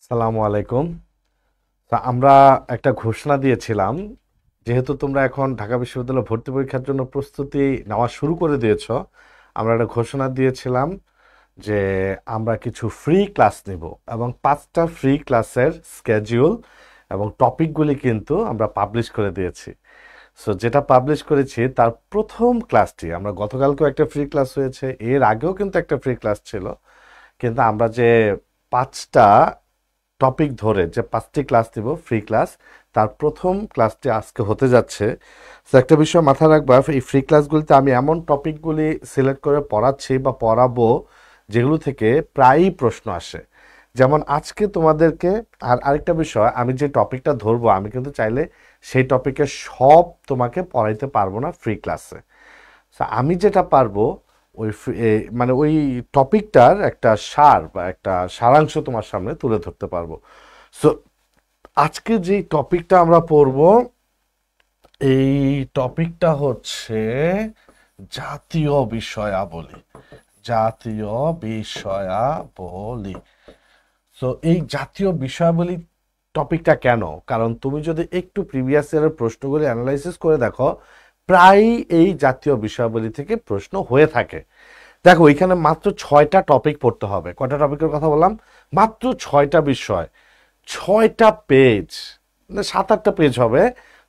সালামু আলাইকুম। আমরা একটা ঘোষণা দিয়েছিলাম, যেহেতু তোমরা এখন ঢাকা বিশ্ববিদ্যালয়ে ভর্তি পরীক্ষার জন্য প্রস্তুতি নেওয়া শুরু করে দিয়েছ। আমরা একটা ঘোষণা দিয়েছিলাম যে আমরা কিছু ফ্রি ক্লাস নেব এবং 5টা ফ্রি ক্লাসের স্কেডিউল এবং টপিকগুলি কিন্তু আমরা পাবলিশ করে দিয়েছি। সো যেটা পাবলিশ করেছি তার প্রথম ক্লাসটি, আমরা গতকালকেও একটা ফ্রি ক্লাস হয়েছে, এর আগেও কিন্তু একটা ফ্রি ক্লাস ছিল, কিন্তু আমরা যে 5টা টপিক ধরে যে 5টি ক্লাস দিব ফ্রি ক্লাস, তার প্রথম ক্লাসটি আজকে হতে যাচ্ছে। তো একটা বিষয় মাথায় রাখবা, এই ফ্রি ক্লাসগুলিতে আমি এমন টপিকগুলি সিলেক্ট করে পড়াচ্ছি বা পড়াবো যেগুলো থেকে প্রায়ই প্রশ্ন আসে। যেমন আজকে তোমাদেরকে, আর আরেকটা বিষয়, আমি যে টপিকটা ধরবো আমি কিন্তু চাইলে সেই টপিকের সব তোমাকে পড়াইতে পারবো না ফ্রি ক্লাসে। আমি যেটা পারবো ওই মানে ওই টপিকটার একটা সার বা একটা সারাংশ তোমার সামনে তুলে ধরতে পারবো। সো আজকে যে টপিকটা আমরা পড়ব, এই টপিকটা হচ্ছে জাতীয় বিষয়াবলী। জাতীয় বিষয়াবলী। সো এই জাতীয় বিষয়াবলী টপিকটা কেন? কারণ তুমি যদি একটু প্রিভিয়াস ইয়ারের প্রশ্নগুলি অ্যানালাইসিস করে দেখো, প্রায় এই জাতীয় বিষয়াবলী থেকে প্রশ্ন হয়ে থাকে। দেখো এখানে মাত্র 6টা টপিক পড়তে হবে। কয়টা টপিকের কথা বললাম? মাত্র 6টা বিষয়, 6টা পেজ, 7-8টা পেজ হবে।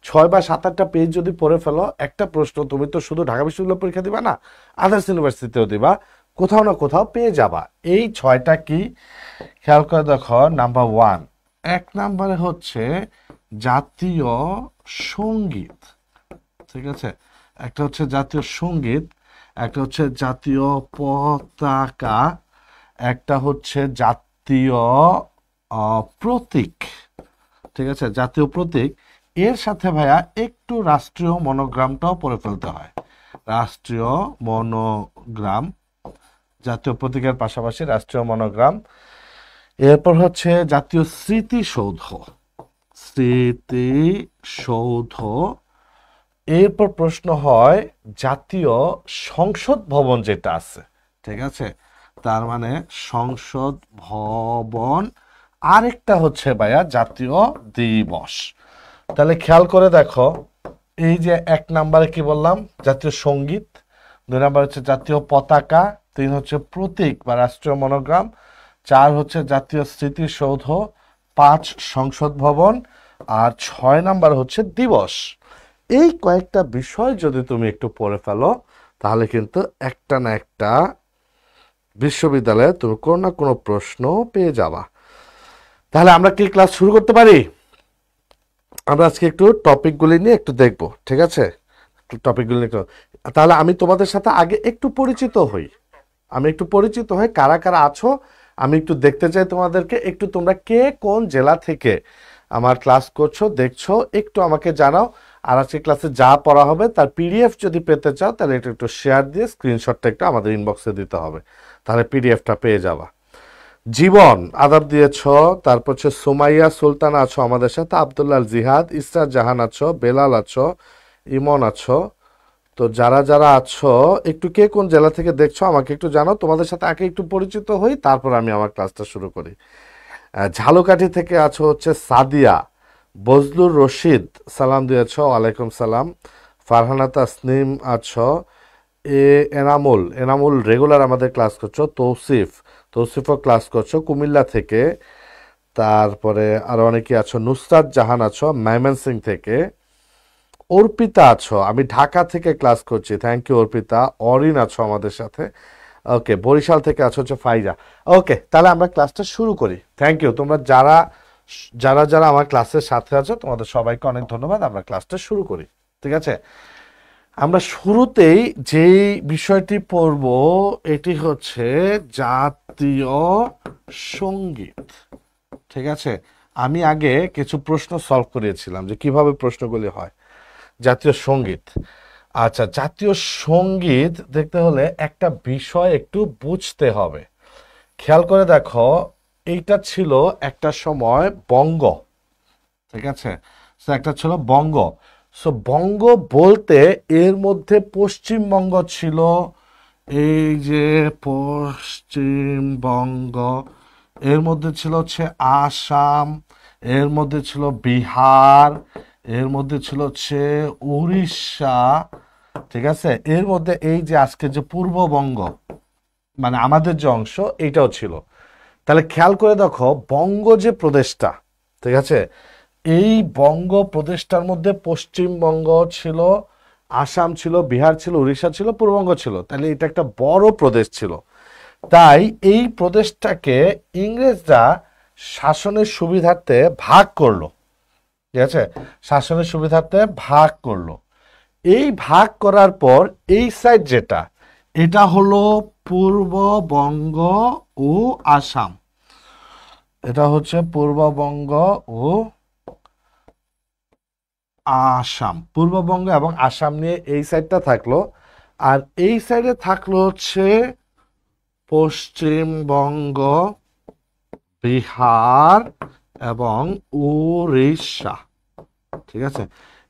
6 বা 7-8টা পেজ যদি পড়ে ফেলো, একটা প্রশ্ন তুমি তো শুধু ঢাকা বিশ্ববিদ্যালয় পরীক্ষা দিবা না, আদার্স ইউনিভার্সিটিতেও দিবা, কোথাও না কোথাও পেয়ে যাবা। এই 6টা কি খেয়াল করে দেখো। নাম্বার 1, 1 নম্বরে হচ্ছে জাতীয় সঙ্গীত। ঠিক আছে, একটা হচ্ছে জাতীয় সঙ্গীত, একটা হচ্ছে জাতীয় পতাকা, একটা হচ্ছে জাতীয় প্রতীক। ঠিক আছে, জাতীয় প্রতীক। এর সাথে ভাইয়া একটু রাষ্ট্রীয় মনোগ্রামটাও পড়ে ফেলতে হয়। রাষ্ট্রীয় মনোগ্রাম, জাতীয় প্রতীকের পাশাপাশি রাষ্ট্রীয় মনোগ্রাম। এরপর হচ্ছে জাতীয় স্মৃতিসৌধ। স্মৃতিসৌধ। এরপর প্রশ্ন হয় জাতীয় সংসদ ভবন যেটা আছে, ঠিক আছে, তার মানে সংসদ ভবন। আরেকটা হচ্ছে ভাইয়া জাতীয় দিবস। তাহলে খেয়াল করে দেখো, এই যে 1 নম্বরে কি বললাম, জাতীয় সঙ্গীত, 2 নম্বর হচ্ছে জাতীয় পতাকা, 3 হচ্ছে প্রতীক বা রাষ্ট্রীয় মনোগ্রাম, 4 হচ্ছে জাতীয় স্মৃতিসৌধ, 5 সংসদ ভবন, আর 6 নম্বর হচ্ছে দিবস। এই কয়েকটা বিষয় যদি তুমি একটু পড়ে ফেলো, তাহলে কিন্তু একটা না একটা বিশ্ববিদ্যালয়ে তুমি কোনো না কোনো প্রশ্ন পেয়ে যাবা। তাহলে আমরা কি ক্লাস শুরু করতে পারি? আমরা আজকে একটু টপিকগুলি নিয়ে একটু দেখব, ঠিক আছে? টপিকগুলি নিয়ে তাহলে আমি তোমাদের সাথে আগে একটু পরিচিত হই। আমি একটু পরিচিত হই, কারা কারা আছো আমি একটু দেখতে চাই তোমাদেরকে। একটু তোমরা কে কোন জেলা থেকে আমার ক্লাস করছো দেখছো একটু আমাকে জানাও। আর আজকে ক্লাসে যা পড়া হবে তার পিডিএফ যদি পেতে চাও, তাহলে এটা একটু শেয়ার দিয়ে স্ক্রিনশটটা একটু আমাদের ইনবক্সে দিতে হবে, তাহলে পিডিএফটা পেয়ে যাবা। জীবন আদাব দিয়েছ, তারপর হচ্ছে সুমাইয়া সুলতান আছো আমাদের সাথে, আব্দুল্লাহ জিহাদ, ইসরাত জাহান আছো, বেলাল আছো, ইমন আছো। তো যারা যারা আছো একটু কে কোন জেলা থেকে দেখছো আমাকে একটু জানাও। তোমাদের সাথে আগে একটু পরিচিত হই, তারপর আমি আমার ক্লাসটা শুরু করি। ঝালকাঠি থেকে আছো হচ্ছে সাদিয়া, বজলুর রশিদ সালাম দিয়েছ, ওয়ালাইকুম সালাম। ফারহানা তাসনিম আছো, এনামুল, এনামুল রেগুলার আমাদের ক্লাস করছো। তৌসিফও ক্লাস করছো কুমিল্লা থেকে। তারপরে আরো অনেকে আছো, নুসরাত জাহান আছো ময়মনসিংহ থেকে। অর্পিতা আছো, আমি ঢাকা থেকে ক্লাস করছি, থ্যাংক ইউ অর্পিতা। অরিন আছো আমাদের সাথে, ওকে। বরিশাল থেকে আছো হচ্ছে ফাইজা। ওকে, তাহলে আমরা ক্লাসটা শুরু করি। থ্যাংক ইউ তোমরা যারা যারা যারা আমার ক্লাসের সাথে আছো, তোমাদের সবাইকে অনেক ধন্যবাদ। আমরা ক্লাসটা শুরু করি, ঠিক আছে? আমরা শুরুতেই যেই বিষয়টি পড়ব এটি হচ্ছে জাতীয় সঙ্গীত, ঠিক আছে? আমি আগে কিছু প্রশ্ন সলভ করিয়েছিলাম যে কিভাবে প্রশ্নগুলি হয়। জাতীয় সঙ্গীত, আচ্ছা, জাতীয় সঙ্গীত দেখতে হলে একটা বিষয় একটু বুঝতে হবে। খেয়াল করে দেখো, এইটা ছিল একটা সময় বঙ্গ, ঠিক আছে? সো একটা ছিল বঙ্গ। সো বঙ্গ বলতে এর মধ্যে পশ্চিমবঙ্গ ছিল, এই যে পশ্চিমবঙ্গ, এর মধ্যে ছিল হচ্ছে আসাম, এর মধ্যে ছিল বিহার, এর মধ্যে ছিল হচ্ছে উড়িষ্যা, ঠিক আছে, এর মধ্যে এই যে আজকে যে পূর্ববঙ্গ মানে আমাদের যে অংশ এইটাও ছিল। তাহলে খেয়াল করে দেখো বঙ্গ যে প্রদেশটা, ঠিক আছে, এই বঙ্গ প্রদেশটার মধ্যে পশ্চিমবঙ্গ ছিল, আসাম ছিল, বিহার ছিল, উড়িষ্যা ছিল, পূর্ববঙ্গ ছিল। তাহলে এটা একটা বড় প্রদেশ ছিল। তাই এই প্রদেশটাকে ইংরেজরা শাসনের সুবিধার্থে ভাগ করলো, ঠিক আছে, শাসনের সুবিধার্থে ভাগ করলো। এই ভাগ করার পর এই সাইড যেটা, এটা হলো পূর্ববঙ্গ ও আসাম। এটা হচ্ছে পূর্ববঙ্গ ও আসাম, পূর্ববঙ্গ এবং আসাম নিয়ে এই সাইডটা থাকলো। আর এই সাইডে থাকলো হচ্ছে পশ্চিমবঙ্গ, বিহার এবং উড়িষ্যা, ঠিক আছে,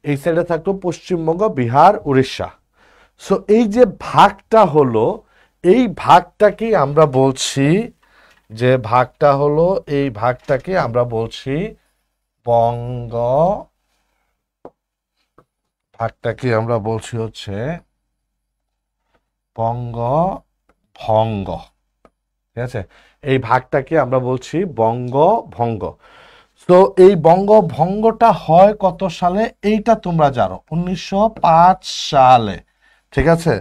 এই সাইডে থাকলো পশ্চিমবঙ্গ, বিহার, উড়িষ্যা। সো এই যে ভাগটা হলো, এই ভাগটাকে আমরা বলছি, যে ভাগটা হলো এই ভাগটাকে আমরা বলছি বঙ্গ, ভাগটাকে আমরা বলছি হচ্ছে বঙ্গ ভঙ্গ, ঠিক আছে, এই ভাগটাকে আমরা বলছি বঙ্গ ভঙ্গ। তো এই বঙ্গ ভঙ্গটা হয় কত সালে এইটা তোমরা জানো, 1905 সালে, ঠিক আছে।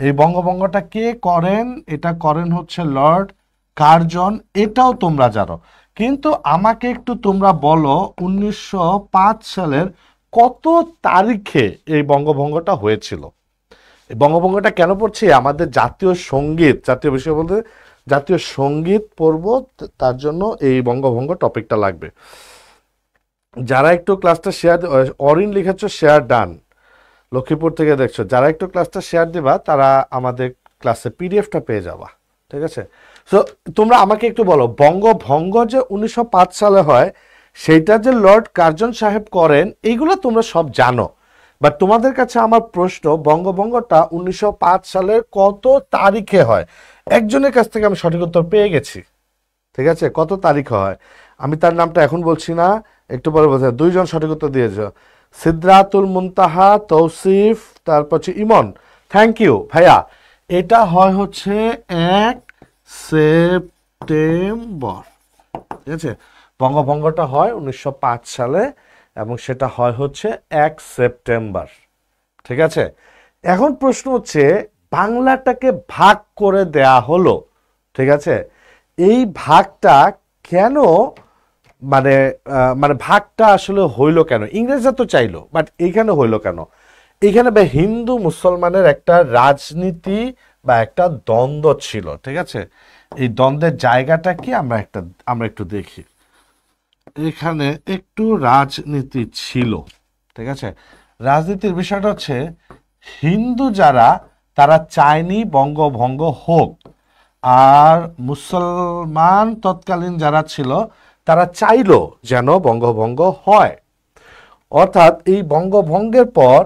এই বঙ্গভঙ্গটা কে করেন, এটা করেন হচ্ছে লর্ড কার্জন, এটাও তোমরা জানো। কিন্তু আমাকে একটু তোমরা বলো 1905 সালের কত তারিখে এই বঙ্গভঙ্গটা হয়েছিল। এই বঙ্গভঙ্গটা কেন পড়ছি, আমাদের জাতীয় সঙ্গীত, জাতীয় বিষয় বলতে জাতীয় সঙ্গীত পড়ব, তার জন্য এই বঙ্গভঙ্গ টপিকটা লাগবে। যারা একটু ক্লাসটা শেয়ার, অরিন লিখেছ শেয়ার ডান, লক্ষ্মীপুর থেকে দেখছো, যারা একটু ক্লাসটা শেয়ার দিবা তারা আমাদের ক্লাসে পিডিএফটা পেয়ে যাবা, ঠিক আছে। সো তোমরা আমাকে একটু বলো বঙ্গভঙ্গ যে 1905 সালে হয়, সেইটা যে লর্ড কার্জন সাহেব করেন, এইগুলো তোমরা সব জানো। বাট তোমাদের কাছে আমার প্রশ্ন, বঙ্গভঙ্গটা 1905 সালের কত তারিখে হয়? একজনের কাছ থেকে আমি সঠিক উত্তর পেয়ে গেছি, ঠিক আছে, কত তারিখে হয় আমি তার নামটা এখন বলছি না, একটু পরে বলছি। দুইজন সঠিক উত্তর দিয়েছ, সিদ্রাতুল মুনতাহা, তৌসিফ, তারপর হচ্ছে ইমন, থ্যাংক ইউ ভাইয়া। এটা হয় হচ্ছে 1 সেপ্টেম্বর, ঠিক আছে, বঙ্গভঙ্গটা হয় 1905 সালে এবং সেটা হয় হচ্ছে 1 সেপ্টেম্বর, ঠিক আছে। এখন প্রশ্ন হচ্ছে বাংলাটাকে ভাগ করে দেয়া হলো, ঠিক আছে, এই ভাগটা কেন, মানে মানে ভাগটা আসলে হইলো কেন? ইংরেজরা তো চাইলো, বাট এইখানে হইলো কেন? এখানে হিন্দু মুসলমানের একটা রাজনীতি বা একটা দ্বন্দ্ব ছিল, ঠিক আছে। এই দ্বন্দ্বের জায়গাটা কি আমরা একটু দেখি। এখানে একটু রাজনীতি ছিল, ঠিক আছে। রাজনীতির বিষয়টা হচ্ছে হিন্দু যারা, তারা চায়নি বঙ্গভঙ্গ হোক, আর মুসলমান তৎকালীন যারা ছিল তারা চাইলো যেন বঙ্গভঙ্গ হয়। অর্থাৎ এই বঙ্গভঙ্গের পর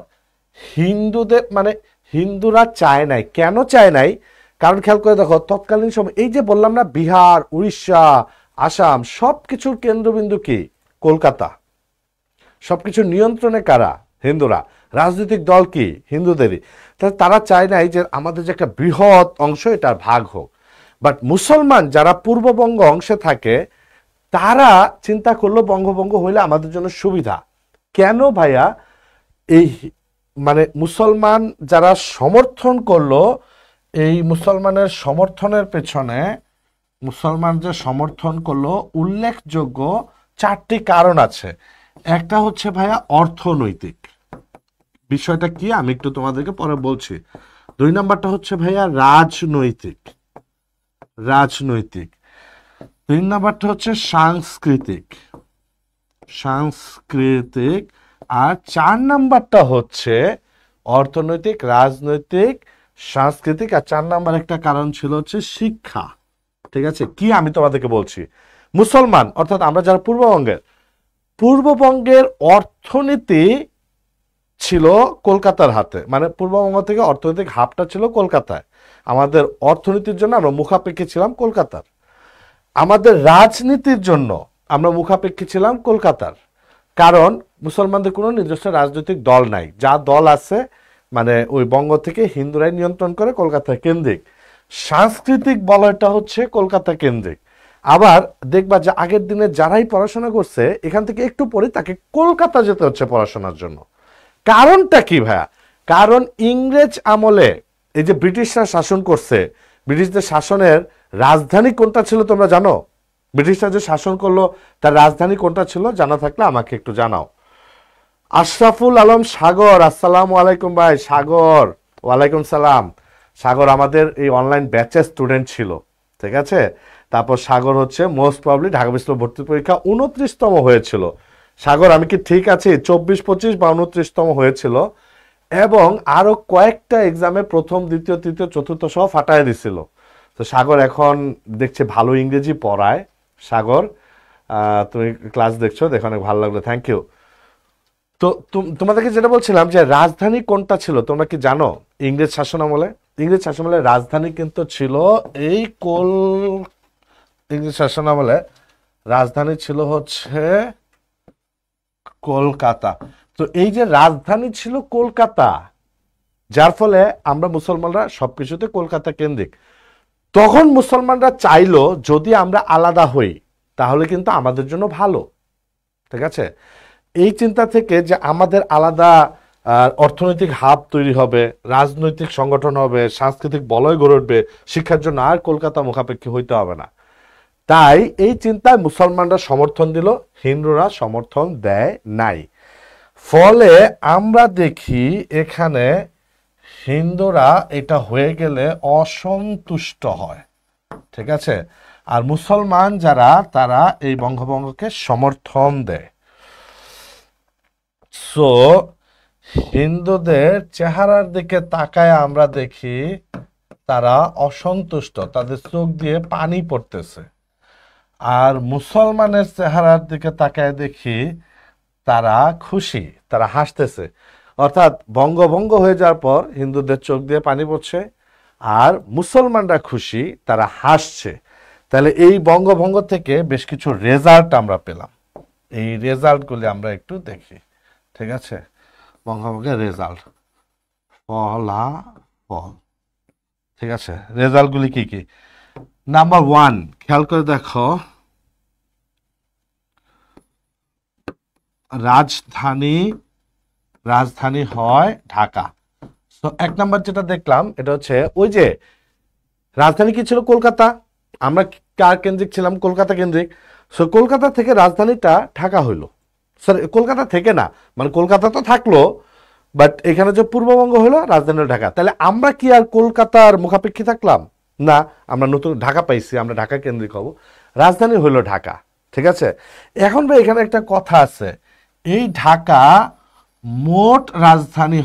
হিন্দুদের, মানে হিন্দুরা চায় নাই। কেন চায় নাই? কারণ খেয়াল করে দেখো তৎকালীন সময় এই যে বললাম না, বিহার, উড়িষ্যা, আসাম সব কিছুর কেন্দ্রবিন্দু কি? কলকাতা। সবকিছু নিয়ন্ত্রণে কারা? হিন্দুরা। রাজনৈতিক দল কি? হিন্দুদেরই। তাহলে তারা চায় নাই যে আমাদের যে একটা বৃহৎ অংশ এটার ভাগ হোক। বাট মুসলমান যারা পূর্ববঙ্গ অংশে থাকে তারা চিন্তা করলো বঙ্গভঙ্গ হইলে আমাদের জন্য সুবিধা। কেন ভাইয়া? এই মানে মুসলমান যারা সমর্থন করলো, এই মুসলমানের সমর্থনের পেছনে, মুসলমান যে সমর্থন করলো উল্লেখযোগ্য 4টি কারণ আছে। একটা হচ্ছে ভাইয়া অর্থনৈতিক বিষয়টা কি আমি একটু তোমাদেরকে পরে বলছি। 2 নাম্বারটা হচ্ছে ভাইয়া রাজনৈতিক, 3 নাম্বারটা হচ্ছে সাংস্কৃতিক, আর 4 নাম্বারটা হচ্ছে অর্থনৈতিক, রাজনৈতিক, সাংস্কৃতিক, আর 4 নাম্বার একটা কারণ ছিল হচ্ছে শিক্ষা, ঠিক আছে। কি আমি তোমাদেরকে বলছি, মুসলমান অর্থাৎ আমরা যারা পূর্ববঙ্গের অর্থনীতি ছিল কলকাতার হাতে, মানে পূর্ববঙ্গ থেকে অর্থনৈতিক হাবটা ছিল কলকাতায়। আমাদের অর্থনীতির জন্য আমরা মুখাপেক্ষী ছিলাম কলকাতার। আমাদের রাজনীতির জন্য আমরা মুখাপেক্ষী ছিলাম কলকাতার, কারণ মুসলমানদের কোনো নিজস্ব রাজনৈতিক দল নাই, যা দল আছে মানে ওই বঙ্গ থেকে হিন্দুরাই নিয়ন্ত্রণ করে, কলকাতা কেন্দ্রিক। সাংস্কৃতিক বলয়টা হচ্ছে কলকাতা কেন্দ্রিক। আবার দেখবা যে আগের দিনে যারাই পড়াশোনা করছে এখান থেকে একটু পরে তাকে কলকাতা যেতে হচ্ছে পড়াশোনার জন্য। কারণটা কি ভাইয়া? কারণ ইংরেজ আমলে এই যে ব্রিটিশরা শাসন করছে, ব্রিটিশদের শাসনের রাজধানী কোনটা ছিল তোমরা জানো? ব্রিটিশরা যে শাসন করলো তার রাজধানী কোনটা ছিল? জানা থাকলে আমাকে একটু জানাও। আশরাফুল আলম সাগর, আসসালামু আলাইকুম ভাই। সাগর, ওয়ালাইকুম সালাম। সাগর আমাদের এই অনলাইন ব্যাচের স্টুডেন্ট ছিল, ঠিক আছে। তারপর সাগর হচ্ছে মোস্ট প্রবলি ঢাকা বিশ্ববিদ্যালয় ভর্তি পরীক্ষা 29তম হয়েছিল। সাগর আমি কি ঠিক আছি? 24, 25 বা 29তম হয়েছিল, এবং আরো কয়েকটা এক্সামে প্রথম, দ্বিতীয়, তৃতীয়, চতুর্থ সহ ফাটায় দিছিল। তো সাগর এখন দেখছে ভালো ইংরেজি পড়ায়। সাগর তুমি ক্লাস দেখছো, দেখে অনেক ভালো লাগলো, থ্যাংক ইউ। তো তোমাদেরকে যেটা বলছিলাম যে রাজধানী কোনটা ছিল তোমরা কি জানো? ইংরেজ শাসন আমলে, ইংরেজ শাসন আমলে রাজধানী কিন্তু ছিল এই ইংরেজ শাসন আমলে রাজধানী ছিল হচ্ছে কলকাতা। তো এই যে রাজধানী ছিল কলকাতা, যার ফলে আমরা মুসলমানরা সবকিছুতে কলকাতা কেন্দ্রিক। তখন মুসলমানরা চাইলো যদি আমরা আলাদা হই তাহলে কিন্তু আমাদের জন্য ভালো, ঠিক আছে। এই চিন্তা থেকে যে আমাদের আলাদা অর্থনৈতিক হাব তৈরি হবে, রাজনৈতিক সংগঠন হবে, সাংস্কৃতিক বলয় গড়ে উঠবে, শিক্ষার জন্য আর কলকাতা মুখাপেক্ষী হইতে হবে না। তাই এই চিন্তায় মুসলমানরা সমর্থন দিল, হিন্দুরা সমর্থন দেয় নাই। ফলে আমরা দেখি এখানে হিন্দুরা এটা হয়ে গেলে অসন্তুষ্ট হয়, ঠিক আছে। আর মুসলমান যারা তারা এই বঙ্গভঙ্গকে সমর্থন দেয়। সো হিন্দুদের চেহারার দিকে তাকায় আমরা দেখি তারা অসন্তুষ্ট, তাদের চোখ দিয়ে পানি পড়তেছে। আর মুসলমানের চেহারার দিকে তাকায় দেখি তারা খুশি, তারা হাসতেছে। অর্থাৎ বঙ্গভঙ্গ হয়ে যাওয়ার পর হিন্দুদের চোখ দিয়ে পানি পড়ছে, আর মুসলমানরা খুশি, তারা হাসছে। তাহলে এই বঙ্গভঙ্গ থেকে বেশ কিছু রেজাল্ট আমরা পেলাম। এই রেজাল্টগুলি আমরা একটু দেখি, ঠিক আছে। বঙ্গভঙ্গের রেজাল্ট, ফলাফল, ঠিক আছে। রেজাল্টগুলি কি কি? নাম্বার 1 খেয়াল করে দেখো, রাজধানী হয় ঢাকা। তো 1 নাম্বার যেটা দেখলাম এটা হচ্ছে ওই যে রাজধানী কি ছিল? কলকাতা। আমরা কার কেন্দ্রিক ছিলাম? কলকাতা কেন্দ্রিক। সো কলকাতা থেকে রাজধানীটা ঢাকা হইলো। সরি, কলকাতা থেকে না, মানে কলকাতা তো থাকলো, বাট এখানে যে পূর্ববঙ্গ হলো, রাজধানী হলো ঢাকা। তাহলে আমরা কি আর কলকাতার মুখাপেক্ষী থাকলাম না? আমরা নতুন ঢাকা পাইছি, আমরা ঢাকা কেন্দ্রিক হব, রাজধানী হলো ঢাকা, ঠিক আছে। এখন ভাই এখানে একটা কথা আছে, এই ঢাকা মোট রাজধানী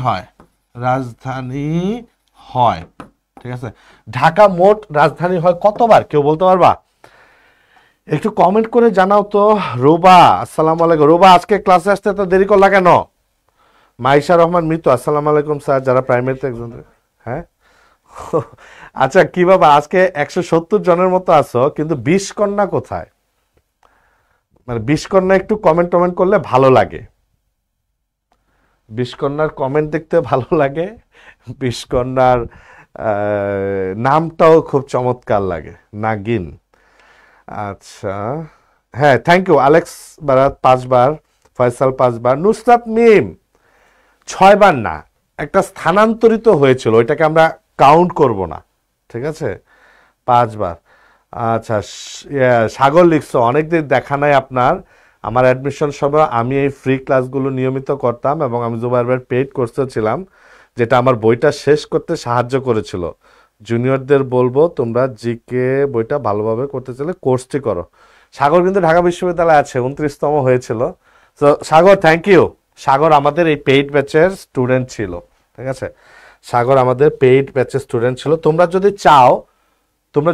হয়, ঠিক আছে। ঢাকা মোট রাজধানী হয় কতবার কেউ বলতে পারবা? একটু কমেন্ট করে জানাও তো। রোবা, আসসালামু আলাইকুম। রোবা আজকে ক্লাসে আসতে তো দেরি করলা কেন? মাইশা রহমান মিতু, আসসালামু আলাইকুম স্যার। যারা প্রাইমারিতে একজন, হ্যাঁ আচ্ছা কি বাবা আজকে 170 জনের মতো আছো, কিন্তু 20 কন্যা কোথায়? মানে 20 কন্যা একটু কমেন্ট করলে ভালো লাগে। 20 কন্যার কমেন্ট দেখতে ভালো লাগে, 20 কন্যার নামটাও খুব চমৎকার লাগে, নাগিন। আচ্ছা হ্যাঁ, থ্যাংক ইউ। আলেক্স বারাত 5 বার, ফয়সাল 5 বার, নুসরাত মিম 6 বার না, একটা স্থানান্তরিত হয়েছিল, ওইটাকে আমরা কাউন্ট করব না, ঠিক আছে, 5 বার। আচ্ছা সাগর লিখছো, অনেকদিন দেখা নাই আপনার। আমার অ্যাডমিশন সময় আমি এই ফ্রি ক্লাসগুলো নিয়মিত করতাম, এবং আমি জুবাইর ভাইয়ের পেইড কোর্সে ছিলাম, যেটা আমার বইটা শেষ করতে সাহায্য করেছিল। জুনিয়রদের বলবো তোমরা জিকে বইটা ভালোভাবে করতে চাইলে কোর্সটি করো। সাগর কিন্তু ঢাকা বিশ্ববিদ্যালয়ে আছে, 29তম হয়েছিল। তো সাগর থ্যাংক ইউ। সাগর আমাদের এই পেইড ব্যাচের স্টুডেন্ট ছিল, ঠিক আছে। সাগর আমাদের পেইড ব্যাচের স্টুডেন্ট ছিল। তোমরা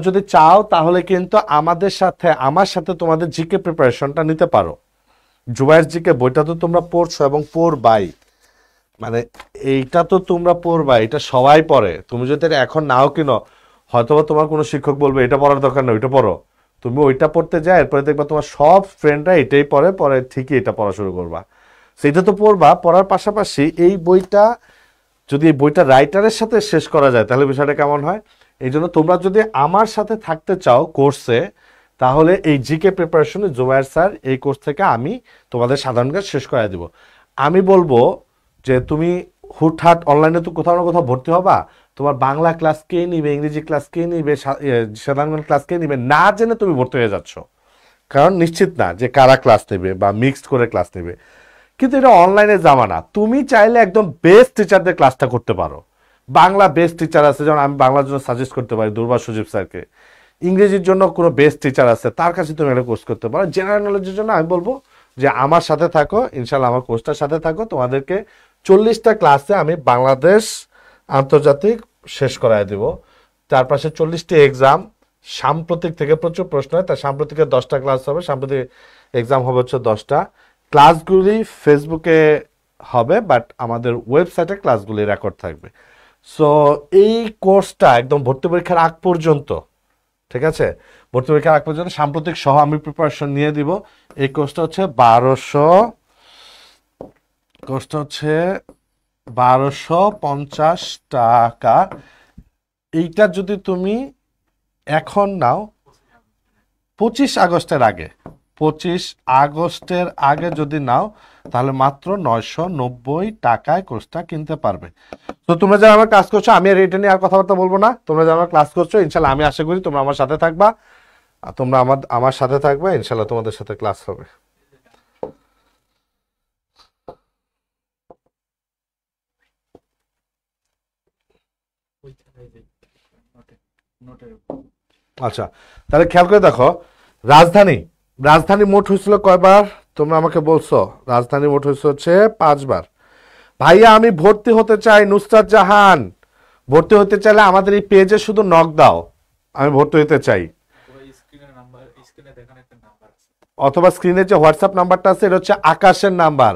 যদি চাও তাহলে কিন্তু আমার সাথে তোমাদের জিকে প্রিপারেশনটা নিতে পারো। জুবাইর জিকে বইটা তো তোমরা পড়ছো এবং পড়বাই, মানে এইটা তো তোমরা পড়বা, এটা সবাই পড়ে। তুমি যদি এটা এখন নাও কিনো, হয়তোবা তোমার কোনো শিক্ষক বলবে এটা পড়ার দরকার নেই, ওইটা পড়ো, তুমি ওইটা পড়তে যাও, এরপরে দেখবা তোমার সব ফ্রেন্ডরা এটাই পড়ে, পরে ঠিকই এটা পড়া শুরু করবা। সেটা তো পড়বা, পড়ার পাশাপাশি এই বইটা যদি এই বইটা রাইটারের সাথে শেষ করা যায় তাহলে বিষয়টা কেমন হয়। এই জন্য তোমরা যদি আমার সাথে থাকতে চাও কোর্সে, তাহলে এই জিকে প্রিপারেশনে জুবায়ের স্যার এই কোর্স থেকে আমি তোমাদের সাধারণ জ্ঞান শেষ করে দিব। আমি বলবো যে তুমি হুটহাট অনলাইনে তো কোথাও না কোথাও ভর্তি হবা, তোমার বাংলা ক্লাস কে নিবে, ইংরেজি ক্লাস কে নিবে, সাধারণ জ্ঞান ক্লাস কে নিবে না জেনে তুমি ভর্তি হয়ে যাচ্ছ, কারণ নিশ্চিত না যে কারা ক্লাস নেবে বা মিক্সড করে ক্লাস নেবে। কিন্তু এটা অনলাইনে জামানা, তুমি চাইলে একদম বেস্ট টিচারদের ক্লাসটা করতে পারো। বাংলা বেস্ট টিচার আছে, যেমন আমি বাংলার জন্য সাজেস্ট করতে পারি দুর্বা সুজিব স্যারকে। ইংরেজির জন্য কোনো বেস্ট টিচার আছে, তার কাছে তুমি একটা কোর্স করতে পারো। জেনারেল নলেজের জন্য আমি বলবো যে আমার সাথে থাকো, ইনশাল্লাহ আমার কোর্সটার সাথে থাকো, তোমাদেরকে 40টা ক্লাসে আমি বাংলাদেশ আন্তর্জাতিক শেষ করায় দেব। তার পাশে 40টি এক্সাম, সাম্প্রতিক থেকে প্রচুর প্রশ্ন হয়, তার সাম্প্রতিকের 10টা ক্লাস হবে, সাম্প্রতিক এক্সাম হবে হচ্ছে 10টা। ক্লাসগুলি ফেসবুকে হবে, বাট আমাদের ওয়েবসাইটে ক্লাসগুলি রেকর্ড থাকবে। সো এই কোর্সটা একদম ভর্তি পরীক্ষার আগ পর্যন্ত, ঠিক আছে, ভর্তি পরীক্ষার আগ পর্যন্ত সাম্প্রতিক সহ আমি প্রিপারেশন নিয়ে দিব। এই কোর্সটা হচ্ছে 1250 টাকা। এইটা যদি তুমি এখন নাও 25 আগস্টের আগে যদি নাও, তাহলে মাত্র 990 টাকায় কোর্সটা কিনতে পারবে। তো তোমরা যারা আমার ক্লাস করছো, আমি আর এটা নিয়ে আর কথাবার্তা বলবো না। তোমরা যারা আমার ক্লাস করছো, ইনশাল্লাহ আমি আশা করি তোমরা আমার সাথে থাকবা, আর তোমরা আমার সাথে থাকবে, ইনশাল্লাহ তোমাদের সাথে ক্লাস হবে। আচ্ছা, তাহলে খেয়াল করে দেখো, রাজধানী রাজধানী মোট হয়েছিল কয়বার তোমরা আমাকে বলছো? রাজধানী মোট হচ্ছে 5 বার। ভাইয়া আমি ভর্তি হতে চাই, নুসরাত জাহান। ভর্তি হতে চাইলে আমাদের এই পেজে শুধু নক দাও, আমি ভর্তি হতে চাই। অথবা স্ক্রিনে যে হোয়াটসঅ্যাপ নাম্বারটা আছে, এটা হচ্ছে আকাশের নাম্বার।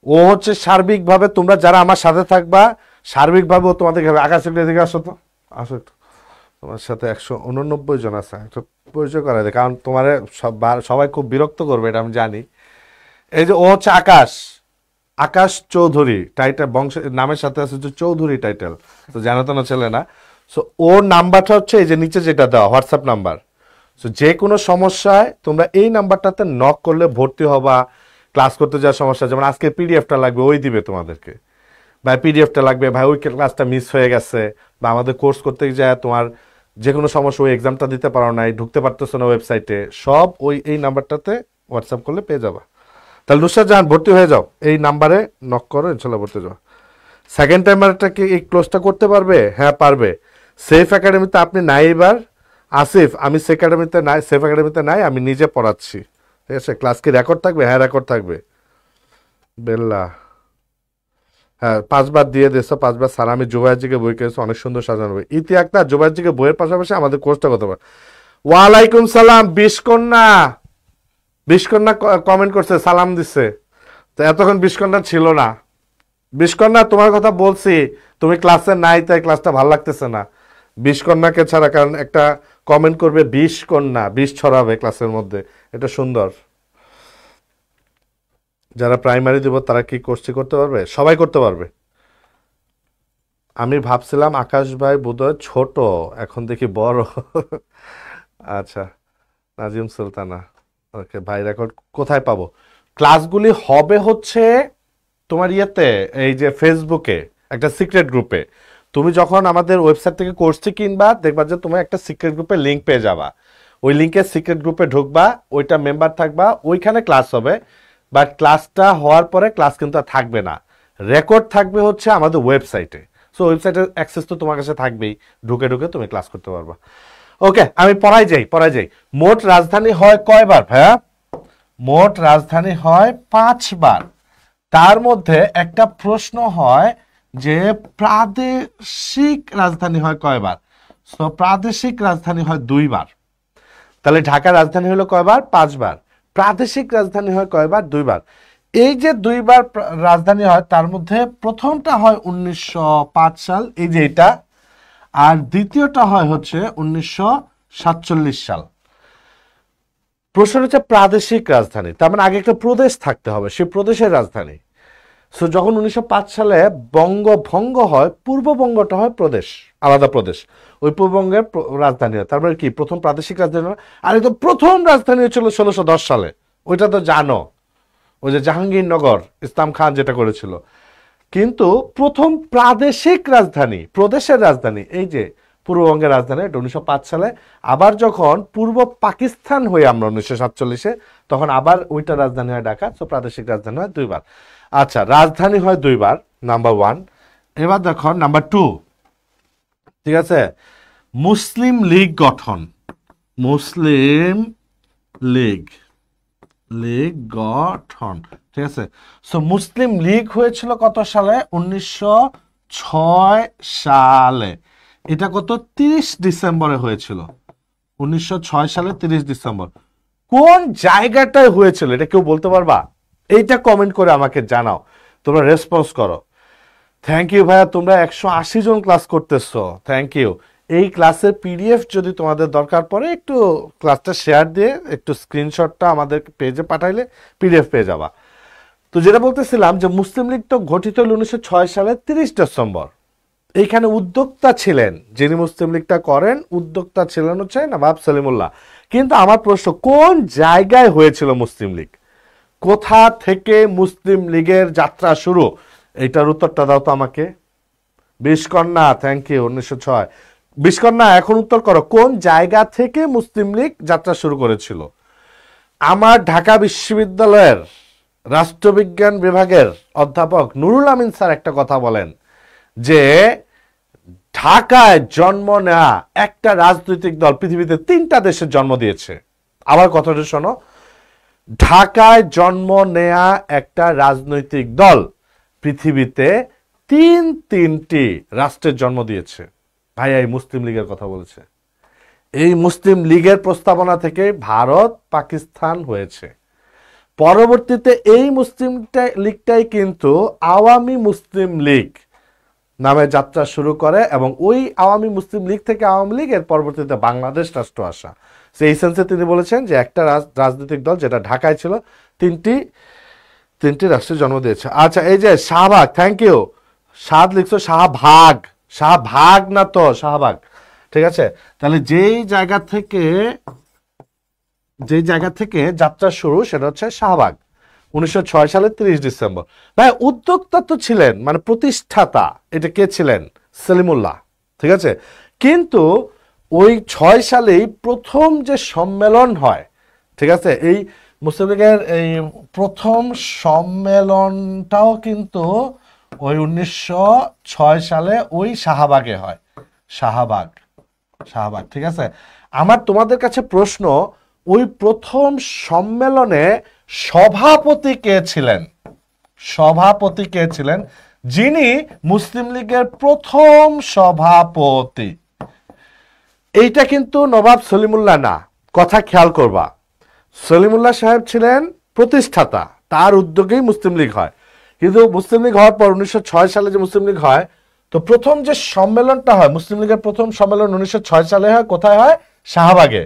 ও হচ্ছে সার্বিকভাবে, তোমরা যারা আমার সাথে থাকবা সার্বিকভাবে ও তোমাদের আকাশের দিকে আসো তো, আসো একটু। তোমার সাথে 189 জন আছে, একটু পরিচয় করা যায়, কারণ তোমার সবাই খুব বিরক্ত করবে, এটা আমি জানি। এই যে ও হচ্ছে আকাশ চৌধুরী, টাইটেল বংশের নামের সাথে আছে যে চৌধুরী টাইটেল, তো জানো তো না ছেলে না। সো ওর নাম্বারটা হচ্ছে এই যে নিচে যেটা দেওয়া হোয়াটসঅ্যাপ নাম্বার। সো যে কোনো সমস্যায় তোমরা এই নাম্বারটাতে নক করলে ভর্তি হবা। ক্লাস করতে যাওয়ার সমস্যা, যেমন আজকে পিডিএফটা লাগবে, ওই দিবে তোমাদেরকে। ভাই পিডিএফটা লাগবে, ভাই ওই ক্লাসটা মিস হয়ে গেছে, বা আমাদের কোর্স করতে যায় তোমার যে কোনো সমস্যা, ওই এক্সামটা দিতে পারো নাই, ঢুকতে পারতেছো না ওয়েবসাইটে, সব এই নাম্বারটাতে হোয়াটসঅ্যাপ করলে পেয়ে যাবা। তাহলে নুসরাত জাহান ভর্তি হয়ে যাও, এই নাম্বারে নক করো, ইনশাল্লাহ ভর্তি যাও। সেকেন্ড টাইমারটা কি এই ক্লোজটা করতে পারবে? হ্যাঁ পারবে। সেফ একাডেমিতে আপনি নাই এবার? আসিফ, আমি সেফ একাডেমিতে নাই, আমি নিজে পড়াচ্ছি, ঠিক আছে। ক্লাস কি রেকর্ড থাকবে? হ্যাঁ রেকর্ড থাকবে। বেল্লা, হ্যাঁ 5 বার দিয়ে দিয়েছো, 5 বার। স্যার আমি জুবাইরজিকে বই কিনেছি, অনেক সুন্দর সাজানো বই। ইতি আক্তার, জুবাইরজিকে বইয়ের পাশাপাশি আমাদের কোর্সটা করতে পারে। ওয়ালাইকুম সালাম। বিশকন্যা কমেন্ট করছে, সালাম দিচ্ছে। তো এতক্ষণ বিশকন্যা ছিল না। বিশকন্যা তোমার কথা বলছি, তুমি ক্লাসে নাই, তাই ক্লাসটা ভালো লাগতেছে না। বিশকন্যাকে ছাড়া, কারণ একটা কমেন্ট করবে বিশকন্যা, বিষ ছড়াবে ক্লাসের মধ্যে, এটা সুন্দর। যারা প্রাইমারি দিব তারা কি কোর্সটি করতে পারবে? সবাই করতে পারবে। আমি ভাবছিলাম আকাশ ভাই বোধহয় ছোট, এখন দেখি বড়। আচ্ছা, নাজিম সুলতানা, ওকে ভাই। রেকর্ড কোথায় পাবো? ক্লাসগুলি হবে হচ্ছে তোমার ইয়েতে, এই যে ফেসবুকে একটা সিক্রেট গ্রুপে। তুমি যখন আমাদের ওয়েবসাইট থেকে কোর্সটি কিনবা, দেখবা যে তুমি একটা সিক্রেট গ্রুপের লিঙ্ক পেয়ে যাবা। ওই লিঙ্কে সিক্রেট গ্রুপে ঢুকবা, ওইটা মেম্বার থাকবা, ওইখানে ক্লাস হবে। বাট ক্লাসটা হওয়ার পরে ক্লাস কিন্তু আর থাকবে না, রেকর্ড থাকবে হচ্ছে আমাদের ওয়েবসাইটে। সো ওয়েবসাইটের অ্যাক্সেস তো তোমার কাছে থাকবেই, ঢুকে তুমি ক্লাস করতে পারবা। ওকে, আমি পড়াই যাই। মোট রাজধানী হয় কয়বার ভাইয়া? মোট রাজধানী হয় 5 বার। তার মধ্যে একটা প্রশ্ন হয় যে প্রাদেশিক রাজধানী হয় কয়বার? সো প্রাদেশিক রাজধানী হয় 2 বার। তাহলে ঢাকার রাজধানী হলো কয়বার? 5 বার। প্রাদেশিক রাজধানী হয় কয়বার? 2 বার। এই যে 2 বার রাজধানী হয়, তার মধ্যে প্রথমটা হয় 1905 সাল, এই যে এটা, আর দ্বিতীয়টা হয় হচ্ছে 1947 সাল। প্রশ্ন হচ্ছে প্রাদেশিক রাজধানী, তার মানে আগে একটা প্রদেশ থাকতে হবে, সেই প্রদেশের রাজধানী। সো যখন 1905 সালে বঙ্গভঙ্গ হয়, পূর্ববঙ্গটা হয় প্রদেশ, আলাদা প্রদেশ, ওই পূর্ববঙ্গের রাজধানী হয়। তারপরে কি প্রথম প্রাদেশিক রাজধানী হয়। আর একদম প্রথম রাজধানী হচ্ছিল 1610 সালে, ওইটা তো জানো, ওই যে জাহাঙ্গীরনগর, ইসলাম খান যেটা করেছিল। কিন্তু প্রথম প্রাদেশিক রাজধানী, প্রদেশের রাজধানী, এই যে পূর্ববঙ্গের রাজধানী, এটা 1905 সালে। আবার যখন পূর্ব পাকিস্তান হয়ে আমরা 1947-এ, তখন আবার ওইটা রাজধানী হয় ঢাকা। তো প্রাদেশিক রাজধানী হয় দুইবার। আচ্ছা, রাজধানী হয় দুইবার, নাম্বার 1। এবার দেখো নাম্বার 2, ঠিক আছে, মুসলিম লীগ গঠন, মুসলিম লীগ গঠন, ঠিক আছে। সো মুসলিম লীগ হয়েছিল কত সালে? 1906 সালে। এটা কত? 30 ডিসেম্বরে হয়েছিল, 1906 সালে 30 ডিসেম্বর। কোন জায়গাটায় হয়েছিল এটা কেউ বলতে পারবা? এইটা কমেন্ট করে আমাকে জানাও, তোমরা রেসপন্স করো। থ্যাংক ইউ ভাইয়া, তোমরা 180 জন ক্লাস করতেছো, থ্যাংক ইউ। এই ক্লাসের পিডিএফ যদি তোমাদের দরকার পড়ে, একটু ক্লাসটা শেয়ার দিয়ে একটু স্ক্রিনশটটা আমাদের পেজে পাঠাইলে পিডিএফ পেয়ে যাবা। তো যেটা বলতেছিলাম যে মুসলিম লীগ তো গঠিত হল 1906 সালে 30 ডিসেম্বর। এইখানে উদ্যোক্তা ছিলেন, যিনি মুসলিম লীগটা করেন, উদ্যোক্তা ছিলেন হচ্ছে নবাব সলিমুল্লাহ। কিন্তু আমার প্রশ্ন, কোন জায়গায় হয়েছিল মুসলিম লীগ? কোথা থেকে মুসলিম লীগের যাত্রা শুরু? এইটার উত্তরটা দাও তো আমাকে। বিশকন্যা, থ্যাংক ইউ, 1906। বিশকন্যা, এখন উত্তর করো, কোন জায়গা থেকে মুসলিম লীগ যাত্রা শুরু করেছিল? আমার ঢাকা বিশ্ববিদ্যালয়ের রাষ্ট্রবিজ্ঞান বিভাগের অধ্যাপক নুরুল আমিন স্যার একটা কথা বলেন যে ঢাকায় জন্ম নেওয়া একটা রাজনৈতিক দল পৃথিবীতে 3টা দেশের জন্ম দিয়েছে। আবার কথাটা শোনো, ঢাকায় জন্ম নেয়া একটা রাজনৈতিক দল পৃথিবীতে 3টি রাষ্ট্রের জন্ম দিয়েছে। ভাই, এই মুসলিম লীগের কথা বলেছে। এই মুসলিম লীগের প্রস্তাবনা থেকে ভারত পাকিস্তান হয়েছে। পরবর্তীতে এই মুসলিম লীগটাই কিন্তু আওয়ামী মুসলিম লীগ নামে যাত্রা শুরু করে, এবং ওই আওয়ামী মুসলিম লীগ থেকে আওয়ামী লীগের পরবর্তীতে বাংলাদেশ রাষ্ট্র আসা। সেই সেন্সে তিনি বলেছেন যে একটা রাজনৈতিক দল যেটা ঢাকায় ছিল, তিনটি রাষ্ট্রের জন্ম দিয়েছে। আচ্ছা, এই যে শাহবাগ, থ্যাংক ইউ। সাদ লিখছো শাহভাগ, শাহভাগ না তো শাহবাগ, ঠিক আছে। তাহলে যেই জায়গা থেকে যাত্রা শুরু সেটা হচ্ছে শাহবাগ, 1906 সালে 30 ডিসেম্বর। ভাই, উদ্যোক্তা তো ছিলেন, মানে প্রতিষ্ঠাতা, এটা কে ছিলেন? সলিমুল্লাহ, ঠিক আছে। কিন্তু ওই 6 সালেই প্রথম যে সম্মেলন হয়, ঠিক আছে, এই মুসলিম লীগের এই প্রথম সম্মেলনটাও কিন্তু ওই 1906 সালে ওই শাহবাগে হয়। শাহবাগ, ঠিক আছে। আমার তোমাদের কাছে প্রশ্ন, ওই প্রথম সম্মেলনে সভাপতি কে ছিলেন? সভাপতি কে ছিলেন? যিনি মুসলিম লীগের প্রথম সভাপতি, এইটা কিন্তু নবাব সলিমুল্লাহ না, কথা খেয়াল করবা। সলিমুল্লাহ সাহেব ছিলেন প্রতিষ্ঠাতা, তার উদ্যোগেই মুসলিম লীগ হয়। কিন্তু মুসলিম লীগ হওয়ার পর 1906 সালে যে মুসলিম লীগ হয়, তো প্রথম যে সম্মেলনটা হয়, মুসলিম লীগের প্রথম সম্মেলন 1906 সালে হয়। কোথায় হয়? শাহবাগে।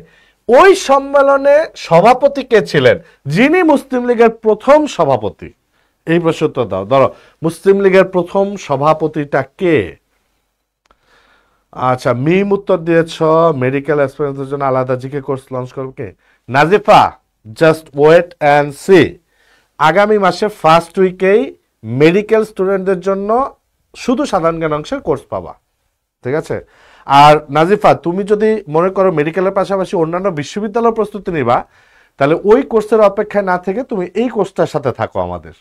ওই সম্মেলনে সভাপতি কে ছিলেন? যিনি মুসলিম লীগের প্রথম সভাপতি। এই প্রশ্ন তো দাও, ধরো মুসলিম লীগের প্রথম সভাপতিটা কে? আচ্ছা, মিম উত্তর দিয়েছ। মেডিকেল অ্যাসপিরেন্টদের জন্য আলাদা জিকে কোর্স লঞ্চ করবে কে? Nazifa, just wait and see. আগামী মাসে ফার্স্ট উইকেই মেডিকেল স্টুডেন্টদের জন্য শুধু সাধারণ জ্ঞান অংশের কোর্স পাবা, ঠিক আছে। আর নাজিফা, তুমি যদি মনে করো মেডিকেলের পাশাপাশি অন্যান্য বিশ্ববিদ্যালয়ের প্রস্তুতি নিবা, তাহলে ওই কোর্সের অপেক্ষায় না থেকে তুমি এই কোর্সটার সাথে থাকো আমাদের।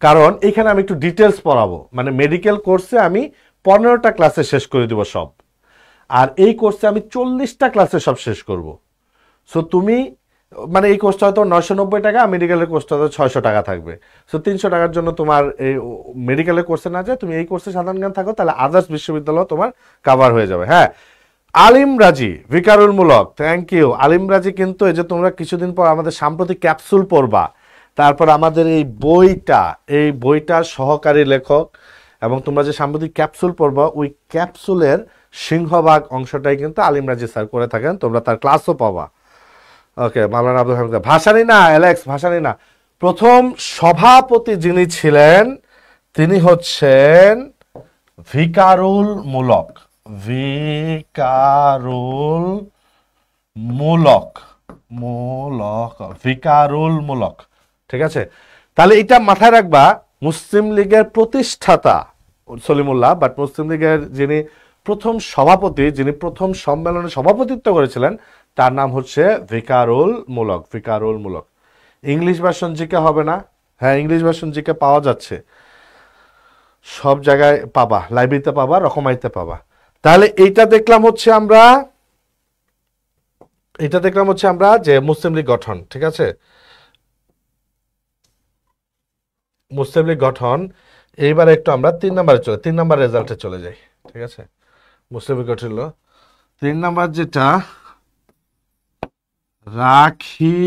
কারণ এখানে আমি একটু ডিটেলস পড়াবো, মানে মেডিকেল কোর্সে আমি 15টা ক্লাসে শেষ করে দিব সব, আর এই কোর্সে আমি 40টা ক্লাসে সব শেষ করব। সো তুমি মানে এই কোর্সটা হয়তো 990 টাকা, মেডিকেলের কোর্সটা হয়তো 600 টাকা থাকবে। সো 300 টাকার জন্য তোমার এই মেডিকেলের কোর্সে না যায়, তুমি এই কোর্সে সাধারণ জ্ঞান থাকো, তাহলে আদার্স বিশ্ববিদ্যালয় তোমার কাভার হয়ে যাবে। হ্যাঁ, আলিম রাজি, ভিকারুল মুলক, থ্যাংক ইউ। আলিম রাজি কিন্তু এই যে তোমরা কিছুদিন পর আমাদের সাম্প্রতিক ক্যাপসুল পড়বা, তারপর আমাদের এই বইটার সহকারী লেখক, এবং তোমরা যে সাম্প্রতিক ক্যাপসুল পড়বা, ওই ক্যাপসুলের সিংহভাগ অংশটাই কিন্তু আলিম রাজি স্যার করে থাকেন, তোমরা তার ক্লাসও পাবা। ওকে, মাওলানা আব্দুল হামিদ। ভাসানী না অ্যালেক্স, ভাসানী না। প্রথম সভাপতি যিনি ছিলেন তিনি হচ্ছেন ভিকারুল মুলক, ভিকারুল মুলক, মুলক, ভিকারুল মুলক। ঠিক আছে, তাহলে এটা মাথায় রাখবা। মুসলিম লীগের প্রতিষ্ঠাতা সলিমুল্লাহ, বাট মুসলিম লীগের যিনি প্রথম সভাপতি, যিনি প্রথম সম্মেলনে সভাপতিত্ব করেছিলেন, তার নাম হচ্ছে ভিকারুল মুলক, ভিকারুল মুলক। ইংলিশ ভার্সন জিকে হবে না? হ্যাঁ, ইংলিশ ভার্সন জিকে পাওয়া যাচ্ছে, সব জায়গায় পাবা, লাইব্রেরিতে পাবা, রকমাইতে পাবা। তাহলে এইটা দেখলাম হচ্ছে আমরা, এটা দেখলাম হচ্ছে আমরা যে মুসলিম লীগ গঠন। ঠিক আছে, মুসলিম লীগ গঠন। এইবার একটু আমরা 3 নম্বরে চলে, 3 নম্বর রেজাল্টে চলে যাই। ঠিক আছে, মুসলিম লীগ গঠন হলো 3 নম্বর, যেটা রাখি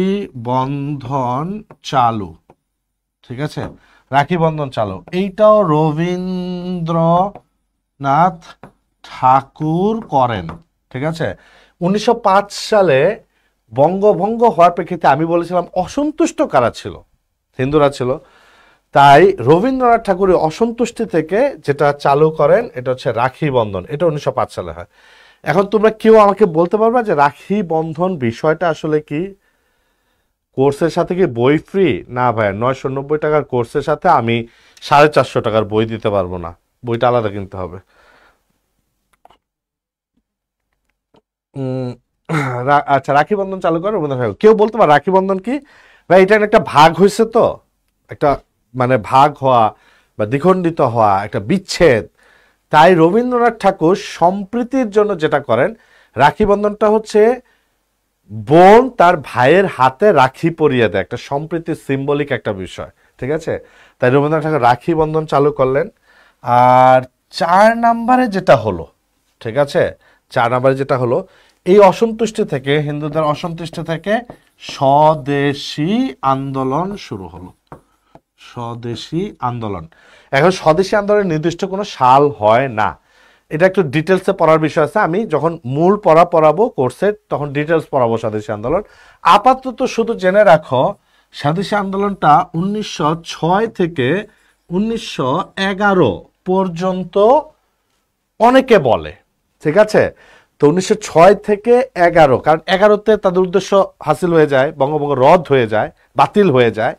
বন্ধন চালু। ঠিক আছে, রাখি বন্ধন চালু, এইটাও রবীন্দ্রনাথ ঠাকুর করেন। ঠিক আছে, 1905 সালে বঙ্গভঙ্গ হওয়ার প্রেক্ষিতে আমি বলেছিলাম অসন্তুষ্ট কারা ছিল? হিন্দুরা ছিল। তাই রবীন্দ্রনাথ ঠাকুরের অসন্তুষ্টি থেকে যেটা চালু করেন এটা হচ্ছে রাখি বন্ধন। এটা 1905 সালে হয়। এখন তোমরা কেউ আমাকে বলতে পারবা যে রাখি বন্ধন বিষয়টা আসলে কি? কোর্সের সাথে কি বই ফ্রি? না ভাই, 990 টাকার কোর্সের সাথে আমি 450 টাকার বই দিতে পারবো না, বইটা আলাদা কিনতে হবে। আচ্ছা, রাখি বন্ধন চালু করে রবীন্দ্রনাথ ঠাকুর। কেউ বলতে পারে রাখি বন্ধন কি? ভাই, এটা একটা ভাগ হয়েছে, তো একটা মানে ভাগ হওয়া বা দ্বিখণ্ডিত হওয়া, একটা বিচ্ছেদ। তাই রবীন্দ্রনাথ ঠাকুর সম্প্রীতির জন্য যেটা করেন, রাখি বন্ধনটা হচ্ছে বোন তার ভাইয়ের হাতে রাখি পরিয়ে দেয়, একটা সম্প্রীতির সিম্বলিক একটা বিষয়। ঠিক আছে, তাই রবীন্দ্রনাথ ঠাকুর রাখি বন্ধন চালু করলেন। আর 4 নম্বরে যেটা হলো, ঠিক আছে, 4 নম্বরে যেটা হলো, এই অসন্তুষ্টি থেকে, হিন্দুদের অসন্তুষ্টি থেকে স্বদেশী আন্দোলন শুরু হলো। স্বদেশী আন্দোলন। এখন স্বদেশী আন্দোলনের নির্দিষ্ট কোনো সাল হয় না, এটা একটু ডিটেলসে পড়ার বিষয় আছে। আমি যখন মূল পড়াবো কোর্সের, তখন ডিটেলস পড়াবো স্বদেশী আন্দোলন। আপাতত শুধু জেনে রাখো, স্বদেশী আন্দোলনটা 1906 থেকে 1911 পর্যন্ত অনেকে বলে। ঠিক আছে, তো 1906 থেকে 11, কারণ 11তে তাদের উদ্দেশ্য হাসিল হয়ে যায়, বঙ্গভঙ্গ রদ হয়ে যায়, বাতিল হয়ে যায়।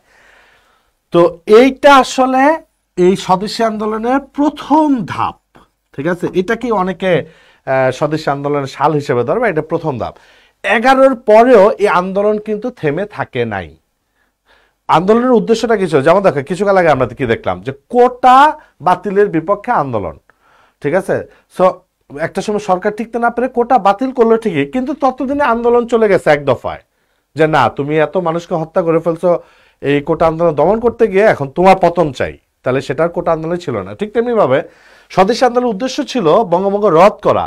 তো এইটা আসলে এই স্বদেশী আন্দোলনের প্রথম ধাপ। ঠিক আছে, এটাকে অনেকে স্বদেশী আন্দোলনের সাল হিসেবে ধরবে, এটা প্রথম ধাপ। 11-র পরেও এই আন্দোলন কিন্তু থেমে থাকে নাই। আন্দোলনের উদ্দেশ্যটা কি ছিল? যেমন দেখো, কিছুকাল আগে আমরা কি দেখলাম, যে কোটা বাতিলের বিপক্ষে আন্দোলন। ঠিক আছে, সো একটা সময় সরকার টিকতে না পেরে কোটা বাতিল করলো ঠিকই, কিন্তু ততদিনে আন্দোলন চলে গেছে এক দফায়, যে না, তুমি এত মানুষকে হত্যা করে ফেলছো, এই কোটা আন্দোলন দমন করতে গিয়ে এখন তোমার পতন চাই। তাহলে সেটার কোটা আন্দোলন ছিল না। ঠিক তেমনিভাবে স্বদেশী আন্দোলনের উদ্দেশ্য ছিল বঙ্গভঙ্গ রদ করা,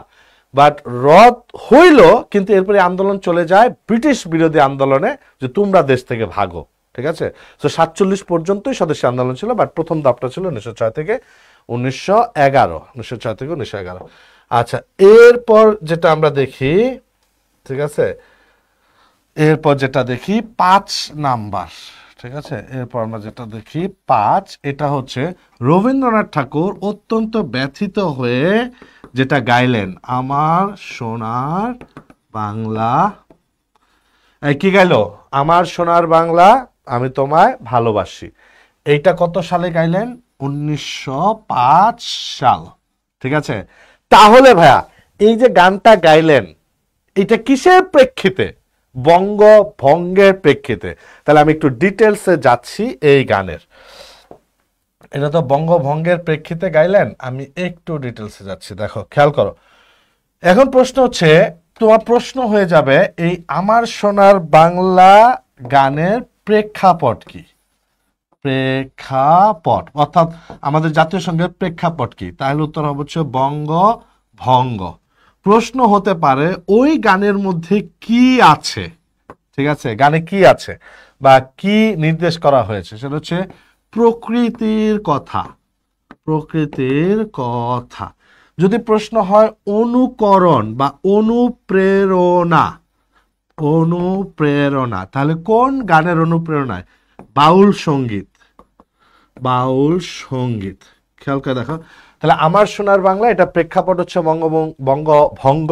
বাট রদ হইল, কিন্তু এরপরে আন্দোলন চলে যায় ব্রিটিশ বিরোধী আন্দোলনে, যে তোমরা দেশ থেকে ভাগো। ঠিক আছে, তো 47 পর্যন্তই স্বদেশী আন্দোলন ছিল, বাট প্রথম ধাপটা ছিল 1906 থেকে 1911, 1906 থেকে 1911। আচ্ছা, এরপর যেটা আমরা দেখি, ঠিক আছে, এরপর যেটা দেখি 5 নাম্বার। ঠিক আছে, এরপর আমরা যেটা দেখি 5, এটা হচ্ছে রবীন্দ্রনাথ ঠাকুর অত্যন্ত ব্যথিত হয়ে যেটা গাইলেন, আমার সোনার বাংলা। কি গাইলো? আমার সোনার বাংলা, আমি তোমায় ভালোবাসি। এইটা কত সালে গাইলেন? 1905 সাল। ঠিক আছে, তাহলে ভাইয়া এই যে গানটা গাইলেন, এটা কিসের প্রেক্ষিতে? বঙ্গভঙ্গের প্রেক্ষিতে। তাহলে আমি একটু ডিটেলসে যাচ্ছি এই গানের। এটা তো বঙ্গভঙ্গের প্রেক্ষিতে গাইলেন, আমি একটু ডিটেলসে যাচ্ছি। দেখো, খেয়াল করো। এখন প্রশ্ন হচ্ছে, তোমার প্রশ্ন হয়ে যাবে, এই আমার সোনার বাংলা গানের প্রেক্ষাপট কি? প্রেক্ষাপট অর্থাৎ আমাদের জাতীয় সঙ্গীতের প্রেক্ষাপট কি? তাহলে উত্তর হবে হচ্ছে বঙ্গভঙ্গ। প্রশ্ন হতে পারে ওই গানের মধ্যে কি আছে? ঠিক আছে, গানে কি আছে বা কি নির্দেশ করা হয়েছে? সেটা হচ্ছে প্রকৃতির কথা, প্রকৃতির কথা। যদি প্রশ্ন হয় অনুকরণ বা অনুপ্রেরণা, অনুপ্রেরণা, তাহলে কোন গানের অনুপ্রেরণায়? বাউল সঙ্গীত, বাউল সঙ্গীত। খেয়াল করে দেখো, তাহলে আমার সোনার বাংলা, এটা প্রেক্ষাপট হচ্ছে বঙ্গভঙ্গ।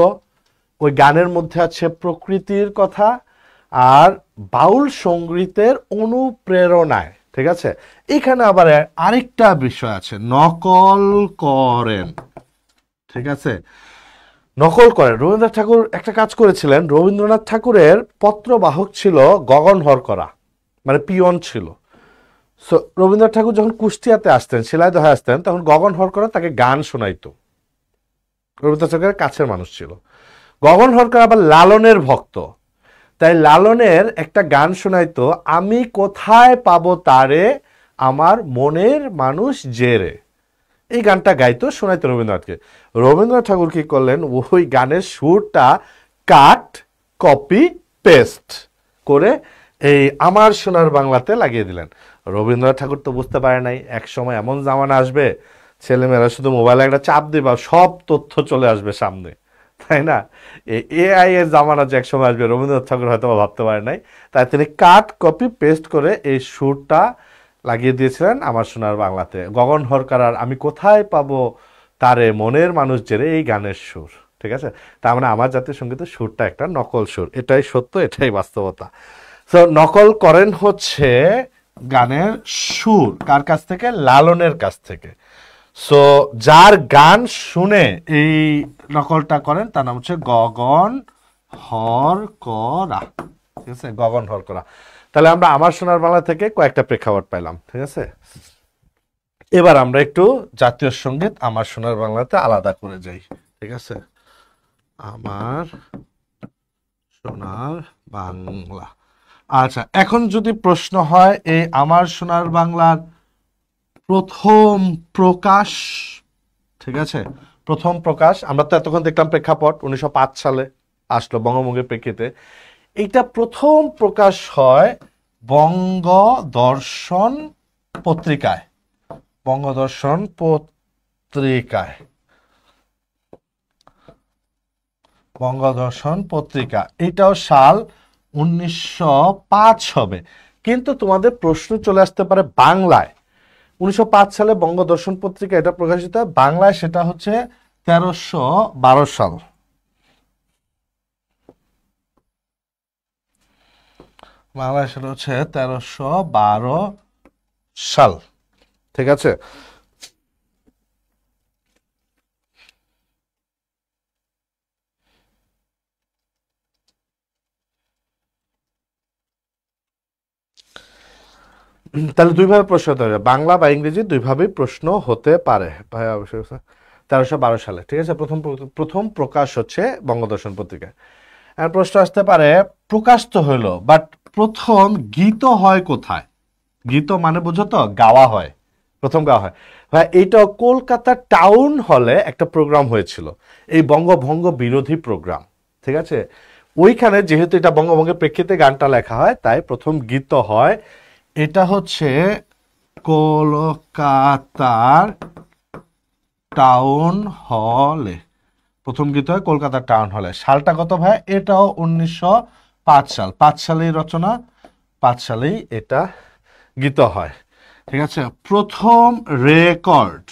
ওই গানের মধ্যে আছে প্রকৃতির কথা আর বাউল সঙ্গীতের অনুপ্রেরণায়, ঠিক আছে। এখানে আবার আরেকটা বিষয় আছে, নকল করেন, ঠিক আছে। নকল করেন, রবীন্দ্রনাথ ঠাকুর একটা কাজ করেছিলেন। রবীন্দ্রনাথ ঠাকুরের পত্রবাহক ছিল গগন হরকরা, মানে পিয়ন ছিল। সো রবীন্দ্রনাথ ঠাকুর যখন কুষ্টিয়াতে আসতেন, শিলাইদহে আসতেন, তখন গগন হরকরা তাকে গান শোনাইতো। রবীন্দ্রনাথ ঠাকুরের কাছের মানুষ ছিল। গগন হরকর আবার লালনের ভক্ত, তাই লালনের একটা গান শোনাইতো, আমি কোথায় পাবো তারে, আমার মনের মানুষ জেরে। এই গানটা গাইতো, শোনাইতো রবীন্দ্রনাথকে। রবীন্দ্রনাথ ঠাকুর কি করলেন, ওই গানের সুরটা কাট কপি পেস্ট করে এই আমার সোনার বাংলাতে লাগিয়ে দিলেন। রবীন্দ্রনাথ ঠাকুর তো বুঝতে পারে নাই এক সময় এমন জামানা আসবে, ছেলেমেয়েরা শুধু মোবাইলে একটা চাপ দিবা, সব তথ্য চলে আসবে সামনে, তাই না? এআই এর জামানা যে এক সময় আসবে, রবীন্দ্রনাথ ঠাকুর হয়তো ভাবতে পারে নাই। তাই তিনি কাট কপি পেস্ট করে এই সুরটা লাগিয়ে দিয়েছিলেন আমার সোনার বাংলাতে। গগন হরকার আমি কোথায় পাবো তারে, মনের মানুষ জেরে, এই গানের সুর, ঠিক আছে। তার মানে আমার জাতীয় সঙ্গীতের সুরটা একটা নকল সুর, এটাই সত্য, এটাই বাস্তবতা। তো নকল করেন হচ্ছে গানের সুর কার কাছ থেকে? লালনের কাছ থেকে। সো যার গান শুনে এই নকলটা করেন তার নাম হচ্ছে গগন হরকরা, ঠিক আছে, গগন হরকরা। তাহলে আমরা আমার সোনার বাংলা থেকে কয়েকটা প্রেক্ষাপট পাইলাম, ঠিক আছে। এবার আমরা একটু জাতীয় সঙ্গীত আমার সোনার বাংলাতে আলাদা করে যাই, ঠিক আছে। আমার সোনার বাংলা। আচ্ছা, এখন যদি প্রশ্ন হয় এই আমার সোনার বাংলার প্রথম প্রকাশ, ঠিক আছে, প্রথম প্রকাশ, আমরা তো এতক্ষণ দেখলাম প্রেক্ষাপট 1905 সালে আসলো বঙ্গভঙ্গের প্রেক্ষিতে। এইটা প্রথম প্রকাশ হয় বঙ্গদর্শন পত্রিকায়, বঙ্গদর্শন পত্রিকায়, বঙ্গদর্শন পত্রিকা। এটাও সাল 1905 হবে। কিন্তু তোমাদের প্রশ্ন চলে আসতে পারে বাংলায় 1905 সালে বঙ্গদর্শন পত্রিকা এটা প্রকাশিত হয়, বাংলায় সেটা হচ্ছে 1312 সাল। বাংলায় সেটা হচ্ছে 1312 সাল, ঠিক আছে। তাহলে দুইভাবে প্রশ্ন হতে পারে, বাংলা বা ইংরেজি দুইভাবেই প্রশ্ন হতে পারে ভাই। অবশ্যই 1312 সালে, ঠিক আছে, প্রথম প্রথম প্রকাশ হচ্ছে বঙ্গদর্শন পত্রিকায়। আর প্রশ্ন আসতে পারে প্রকাশ তো হইলো, বাট প্রথম গীত হয় কোথায়? গীত মানে বুঝো তো, গাওয়া হয়, প্রথম গাওয়া হয়। ভাই এইটা কলকাতা টাউন হলে একটা প্রোগ্রাম হয়েছিল, এই বঙ্গভঙ্গ বিরোধী প্রোগ্রাম, ঠিক আছে। ওইখানে যেহেতু এটা বঙ্গভঙ্গের প্রেক্ষিতে গানটা লেখা হয়, তাই প্রথম গীত হয়। এটা হচ্ছে কলকাতার টাউন হলে, প্রথম গীত হয় কলকাতা টাউন হলে। সালটা কত ভাই? এটাও 1905 সাল, 5 সালেই রচনা, 5 সালেই এটা গীত হয়, ঠিক আছে। প্রথম রেকর্ড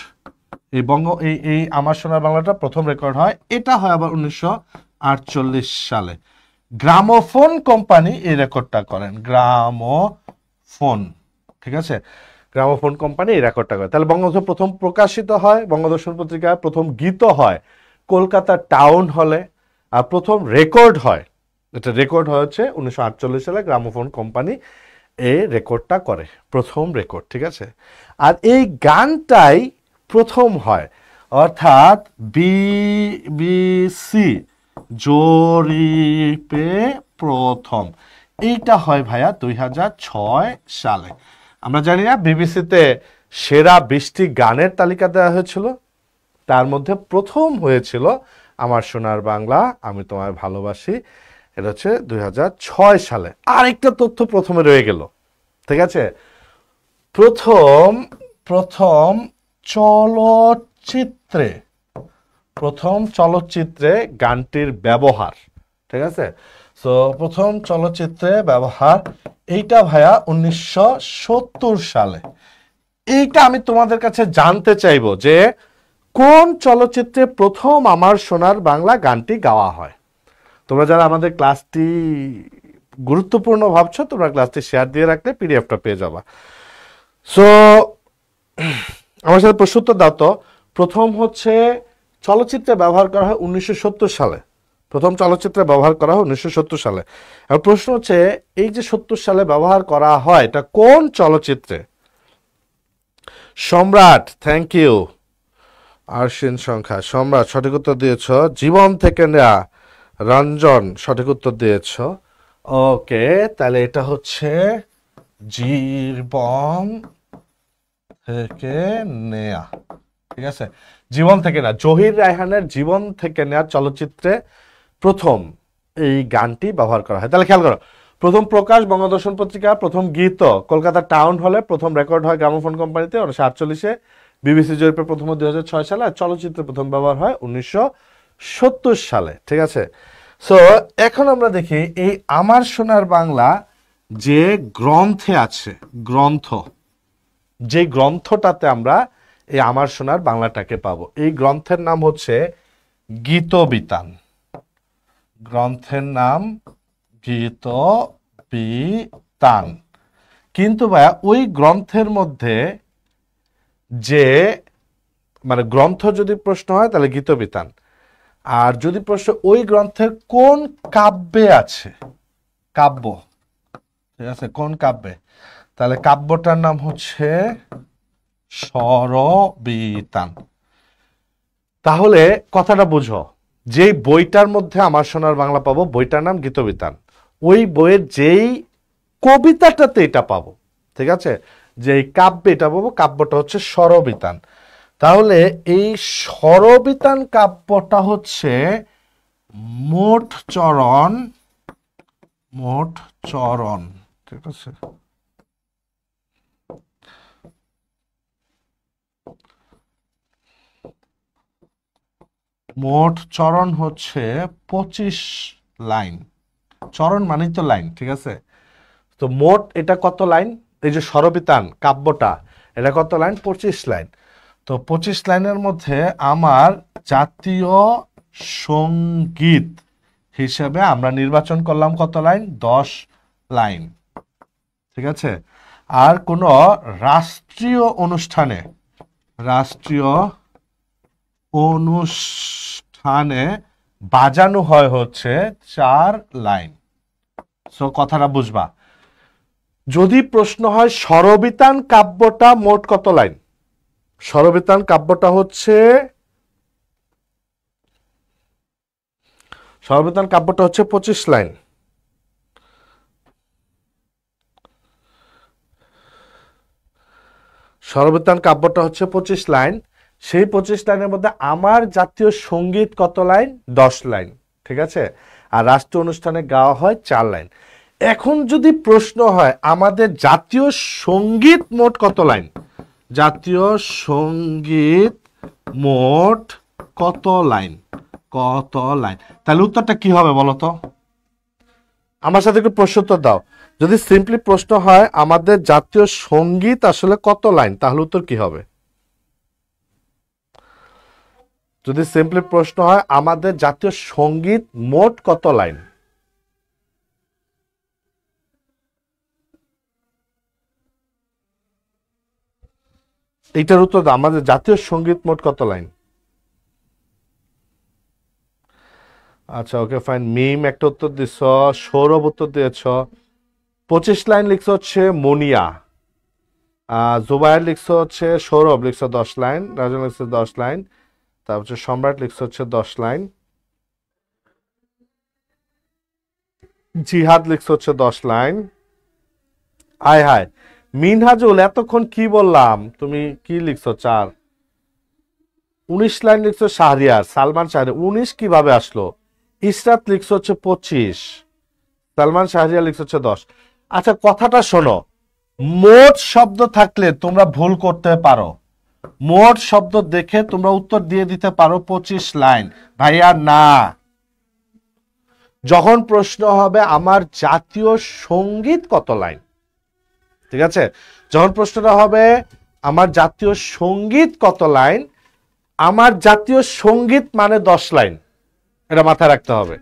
এই এই আমার সোনার বাংলাটা প্রথম রেকর্ড হয়, এটা হয় আবার 1948 সালে। গ্রামোফোন কোম্পানি এই রেকর্ডটা করেন, গ্রামোফোন, ঠিক আছে, গ্রামোফোন কোম্পানি এই রেকর্ডটা করে। তাহলে বঙ্গদর্শন প্রথম প্রকাশিত হয়, বঙ্গদর্শন পত্রিকায় প্রথম গীত হয় কলকাতা টাউন হলে, আর প্রথম রেকর্ড হয়, এটা রেকর্ড হয়েছে 1948 সালে, গ্রামোফোন কোম্পানি এই রেকর্ডটা করে, প্রথম রেকর্ড, ঠিক আছে। আর এই গানটাই প্রথম হয়, অর্থাৎ বিবিসি জরিপে প্রথম, এইটা হয় ভাইয়া 2006 সালে। আমরা জানি না বিবিসিতে সেরা 20টি গানের তালিকা দেওয়া হয়েছিল, তার মধ্যে প্রথম হয়েছিল আমার সোনার বাংলা আমি তোমায় ভালোবাসি, এটা হচ্ছে 2006 সালে। আরেকটা তথ্য প্রথমে রয়ে গেল, ঠিক আছে, প্রথম প্রথম চলচ্চিত্রে, প্রথম চলচ্চিত্রে গানটির ব্যবহার, ঠিক আছে। সো প্রথম চলচ্চিত্রে ব্যবহার, এইটা ভাইয়া 1970 সালে। এইটা আমি তোমাদের কাছে জানতে চাইবো যে কোন চলচ্চিত্রে প্রথম আমার সোনার বাংলা গানটি গাওয়া হয়। তোমরা যারা আমাদের ক্লাসটি গুরুত্বপূর্ণ ভাবছো, তোমরা ক্লাসটি শেয়ার দিয়ে রাখলে পিডিএফটা পেয়ে যাবা। সো আমার সাথে প্রশ্ন উত্তর দাও তো। প্রথম হচ্ছে চলচ্চিত্রে ব্যবহার করা হয় 1970 সালে। প্রথম চলচ্চিত্রে ব্যবহার করা হয় 1970 সালে। এবার প্রশ্ন হচ্ছে এই যে 70 সালে ব্যবহার করা হয় এটা কোন চলচ্চিত্রে? সম্রাট, থ্যাংক ইউ। আরশিন সংখ্যা, সম্রাট সঠিক উত্তর দিয়েছ। জীবন থেকে নেয়া, রঞ্জন সঠিক উত্তর দিয়েছ। ওকে, তাহলে এটা হচ্ছে জীবন থেকে নেয়া। ঠিক আছে, জীবন থেকে নেয়া, জহির রায়হানের জীবন থেকে নেয়া চলচ্চিত্রে প্রথম এই গানটি ব্যবহার করা হয়। তাহলে খেয়াল করো, প্রথম প্রকাশ বঙ্গদর্শন পত্রিকা, প্রথম গীত কলকাতা টাউন হলে, প্রথম রেকর্ড হয় গ্রামোফোন কোম্পানিতে 1948-এ, বিবিসি জরিপে প্রথম 2006 সালে, আর চলচ্চিত্রে প্রথম ব্যবহার হয় 1970 সালে। ঠিক আছে। সো এখন আমরা দেখি এই আমার সোনার বাংলা যে গ্রন্থে আছে, গ্রন্থ, যে গ্রন্থটাতে আমরা এই আমার সোনার বাংলাটাকে পাবো, এই গ্রন্থের নাম হচ্ছে গীতবিতান। গ্রন্থের নাম গীতবিতান। কিন্তু ভাইয়া ওই গ্রন্থের মধ্যে যে মানে গ্রন্থ যদি প্রশ্ন হয় তাহলে গীতবিতান, আর যদি প্রশ্ন ওই গ্রন্থের কোন কাব্যে আছে, কাব্য, ঠিক আছে, কোন কাব্যে, তাহলে কাব্যটার নাম হচ্ছে স্বরবিতান। তাহলে কথাটা বুঝো, যে বইটার মধ্যে আমার সোনার বাংলা পাবো বইটার নাম গীতবিতান, ওই বইয়ের যেই কবিতাটাতে এটা পাবো, ঠিক আছে, যে কাব্যে এটা পাবো, কাব্যটা হচ্ছে স্বরবিতান। তাহলে এই স্বরবিতান কাব্যটা হচ্ছে মোট চরণ, মোট চরণ, ঠিক আছে, মোট চরণ হচ্ছে 25 লাইন। চরণ মানেই তো লাইন, ঠিক আছে। তো মোট এটা কত লাইন, এই যে স্বরবিতান কাব্যটা এটা কত লাইন, 25 লাইন। তো 25 লাইনের মধ্যে আমার জাতীয় সঙ্গীত হিসেবে আমরা নির্বাচন করলাম কত লাইন, 10 লাইন, ঠিক আছে। আর কোন রাষ্ট্রীয় অনুষ্ঠানে, রাষ্ট্রীয় অনুষ্ঠানে বাজানো হয় হচ্ছে 4 লাইন। সো কথাটা বুঝবা। যদি প্রশ্ন হয় স্বরবিতান কাব্যটা মোট কত লাইন, স্বরবিতান কাব্যটা হচ্ছে, স্বরবিতান কাব্যটা হচ্ছে 25 লাইন। স্বরবিতান কাব্যটা হচ্ছে 25 লাইন। সেই 25 লাইনের মধ্যে আমার জাতীয় সঙ্গীত কত লাইন, 10 লাইন, ঠিক আছে। আর রাষ্ট্রীয় অনুষ্ঠানে গাওয়া হয় 4 লাইন। এখন যদি প্রশ্ন হয় আমাদের জাতীয় সঙ্গীত মোট কত লাইন, জাতীয় সঙ্গীত মোট কত লাইন, কত লাইন, তাহলে উত্তরটা কি হবে বলো তো? আমার সাথে একটু প্রশ্ন উত্তর দাও। যদি সিম্পলি প্রশ্ন হয় আমাদের জাতীয় সঙ্গীত আসলে কত লাইন, তাহলে উত্তর কি হবে? যদি সিম্পলি প্রশ্ন হয় আমাদের জাতীয় সঙ্গীত মোট কত লাইন, এইটার উত্তর দাও, আমাদের জাতীয় সঙ্গীত মোট কত লাইন। আচ্ছা ওকে ফাইন, মিম একটা উত্তর দিছ, সৌরভ উত্তর দিয়েছ। 25 লাইন লিখছ হচ্ছে মনিয়া, জুবায়ের লিখছ হচ্ছে, সৌরভ লিখছ 10 লাইন, রাজন লিখছ 10 লাইন, তারপর হচ্ছে সম্রাট লিখছ হচ্ছে 10 লাইন, জিহাদ লিখছ হচ্ছে 10 লাইন। হায় হায় মিনহাজুল, এতক্ষণ কি বললাম, তুমি কি লিখছ 4, 19 লাইন লিখছ শাহরিয়ার, সালমান শাহরিয়ার 19 কিভাবে আসলো? ইসরাত লিখছ হচ্ছে 25, সালমান শাহরিয়ার লিখছ হচ্ছে 10। আচ্ছা কথাটা শোনো, মোট শব্দ থাকলে তোমরা ভুল করতে পারো, মোট শব্দ দেখে তোমরা উত্তর দিয়ে দিতে পারো 25 লাইন। ভাইয়া না, যখন প্রশ্ন হবে আমার জাতীয় সঙ্গীত কত লাইন, ঠিক আছে, যখন প্রশ্নটা হবে আমার জাতীয় সঙ্গীত কত লাইন, আমার জাতীয় সঙ্গীত মানে 10 লাইন, এটা মাথায় রাখতে হবে।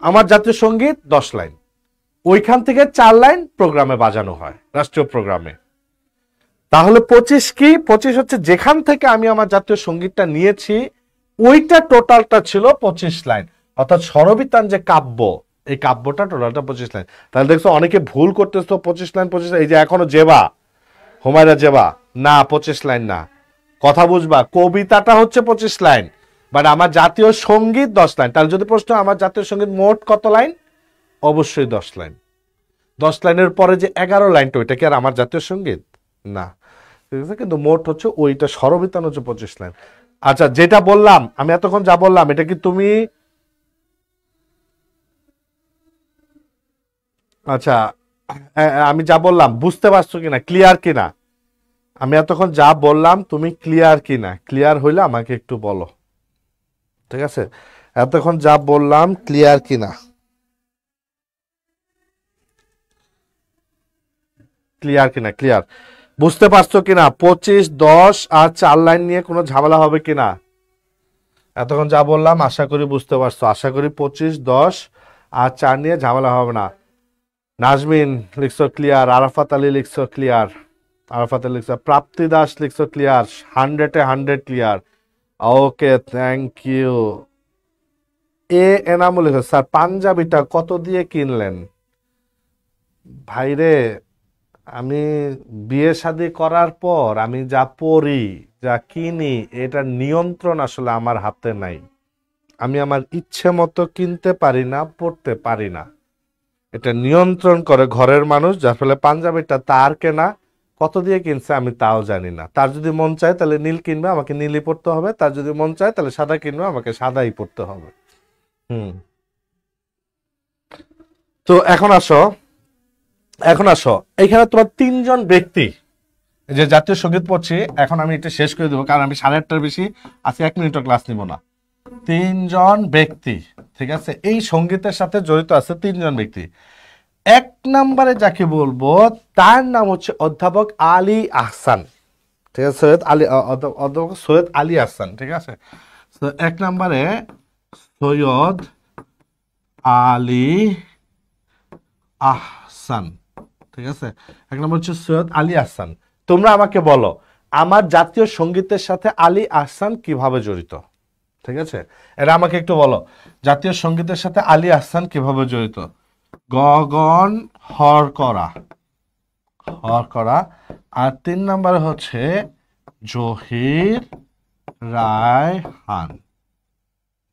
আমার জাতীয় সঙ্গীত 10 লাইন, ওইখান থেকে 4 লাইন প্রোগ্রামে বাজানো হয়, রাষ্ট্রীয় প্রোগ্রামে। তাহলে 25 কি? 25 হচ্ছে যেখান থেকে আমি আমার জাতীয় সঙ্গীতটা নিয়েছি ওইটা টোটালটা ছিল 25 লাইন, অর্থাৎ স্বরবিতান যে কাব্য, এই কাব্যটা টোটালটা 25 লাইন। তাহলে দেখছো অনেকে ভুল করতেছো, 25 লাইন 25 লাইন, এই যে এখনো জেবা, হুমায়রা জেবা, না 25 লাইন না, কথা বুঝবা, কবিতাটা হচ্ছে 25 লাইন, বাট আমার জাতীয় সঙ্গীত 10 লাইন। তাহলে যদি প্রশ্ন আমার জাতীয় সঙ্গীত মোট কত লাইন, অবশ্যই 10 লাইন। 10 লাইনের পরে যে 11 লাইনটা, ওইটা কি আর আমার জাতীয় সঙ্গীত না, ঠিক আছে, কিন্তু মোট হচ্ছে ওইটা, স্বরবিতান হচ্ছে 25 লাইন। আচ্ছা, যেটা বললাম আমি এতক্ষণ যা বললাম, এটা কি তুমি, আচ্ছা আমি যা বললাম বুঝতে পারছো কিনা, ক্লিয়ার কিনা? আমি এতক্ষণ যা বললাম তুমি ক্লিয়ার কিনা? ক্লিয়ার হইলে আমাকে একটু বলো, ঠিক আছে, এতক্ষণ যা বললাম ক্লিয়ার কিনা? ক্লিয়ার কিনা? ক্লিয়ার, বুঝতে পারছো কিনা? 25, 10 আর 4 লাইন নিয়ে কোনো ঝামেলা হবে কিনা? এতক্ষণ যা বললাম আশা করি বুঝতে পারছো, আশা করি 25, 10 আর 4 নিয়ে ঝামেলা হবে না। নাজমিন লিখছো ক্লিয়ার, আরাফাত আলী লিখছো ক্লিয়ার, আরাফাত আলী লিখছো, প্রাপ্তি দাস লিখছো ক্লিয়ার, 100-এ 100 clear, okay thank you. Enamul লিখছো স্যার পাঞ্জাবিটা কত দিয়ে কিনলেন? ভাইরে, আমি বিয়ে শাদী করার পর আমি যা পড়ি যা কিনি এটার নিয়ন্ত্রণ আসলে আমার হাতে নাই, আমি আমার ইচ্ছে মতো কিনতে পারি না, পড়তে পারি না, এটা নিয়ন্ত্রণ করে ঘরের মানুষ, যার ফলে পাঞ্জাবিটা তার কেনা, কত দিয়ে কিনছে আমি তাও জানি না। তার যদি মন চায় তাহলে নীল কিনবে, আমাকে নীলই পড়তে হবে, তার যদি মন চায় তাহলে সাদা কিনবে, আমাকে সাদাই পড়তে হবে। তো এখন আসো, এখানে তোমার 3 জন ব্যক্তি, যে জাতীয় সঙ্গীত পড়ছি, এখন আমি এটা শেষ করে দেবো, কারণ আমি 8:30 বেশি আজকে 1 মিনিটও ক্লাস নিব না। 3 জন ব্যক্তি, ঠিক আছে, এই সঙ্গীতের সাথে জড়িত আছে 3 জন ব্যক্তি। 1 নম্বরে যাকে বলবো তার নাম হচ্ছে অধ্যাপক আলী আহসান, ঠিক আছে, অধ্যাপক সৈয়দ আলী আহসান, ঠিক আছে। 1 নম্বরে সৈয়দ আলী আহসান, ঠিক আছে, 1 নম্বর হচ্ছে সৈয়দ আলী আহসান। তোমরা আমাকে বলো আমার জাতীয় সঙ্গীতের সাথে আলী আহসান কিভাবে জড়িত, ঠিক আছে, এটা আমাকে একটু বলো, জাতীয় সঙ্গীতের সাথে আলী আহসান কিভাবে জড়িত? গগন হরকরা, আর 3 নম্বরে হচ্ছে জহির রায়হান,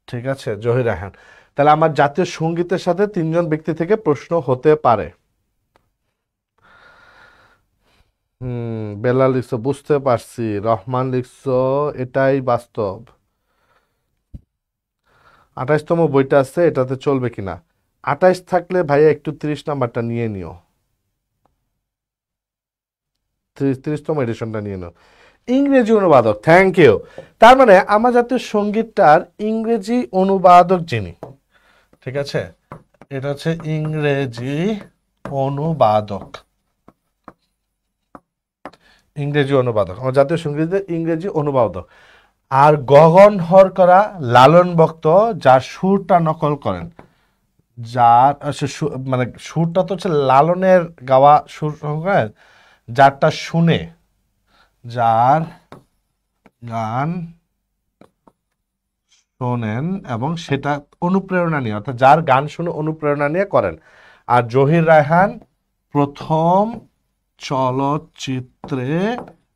ঠিক আছে, জহির রায়হান। তাহলে আমার জাতীয় সঙ্গীতের সাথে 3 জন ব্যক্তি থেকে প্রশ্ন হতে পারে। বেলা লিখছো বুঝতে পারছি, রহমান লিখছো এটাই বাস্তব। 28তম বইটা আছে, এটাতে চলবে কিনা? 28 থাকলে ভাইয়া একটু 30 নাম্বারটা নিয়ে নিও, 30তম এডিশনটা নিয়ে নিও। ইংরেজি অনুবাদক, থ্যাংক ইউ। তার মানে আমার জাতীয় সঙ্গীতটার ইংরেজি অনুবাদক যিনি, ঠিক আছে, এটা হচ্ছে ইংরেজি অনুবাদক, আমার জাতীয় সঙ্গীতের ইংরেজি অনুবাদক। আর গগন হরকরা লালন ভক্ত, যার সুরটা নকল করেন, যার মানে সুরটা তো হচ্ছে লালনের গাওয়া সুর, যারটা শুনে, যার গান শোনেন এবং সেটা অনুপ্রেরণা নিয়ে, অর্থাৎ যার গান শুনে অনুপ্রেরণা নিয়ে করেন। আর জহির রায়হান প্রথম চলচ্চিত্রে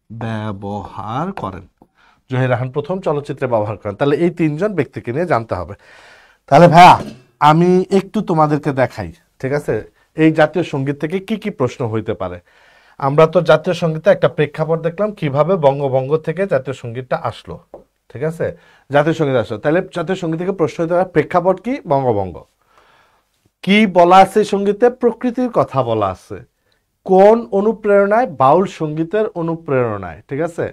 ব্যবহার করেন, জহির রায়হান প্রথম চলচ্চিত্রে ব্যবহার করেন। তাহলে এই 3 জন ব্যক্তিকে নিয়ে জানতে হবে। তাহলে ভাইয়া আমি একটু তোমাদেরকে দেখাই, ঠিক আছে, এই জাতীয় সঙ্গীত থেকে কি কি প্রশ্ন হইতে পারে। আমরা তো জাতীয় সঙ্গীতে একটা প্রেক্ষাপট দেখলাম কিভাবে বঙ্গভঙ্গ থেকে জাতীয় সঙ্গীতটা আসলো, ঠিক আছে, জাতীয় সঙ্গীত আসলো। তাহলে জাতীয় সঙ্গীত থেকে প্রশ্ন হইতে পারে প্রেক্ষাপট কি? বঙ্গভঙ্গ। কি বলা আছে সঙ্গীতে? প্রকৃতির কথা বলা আছে। কোন অনুপ্রেরণায়? বাউল সঙ্গীতের অনুপ্রেরণায়, ঠিক আছে।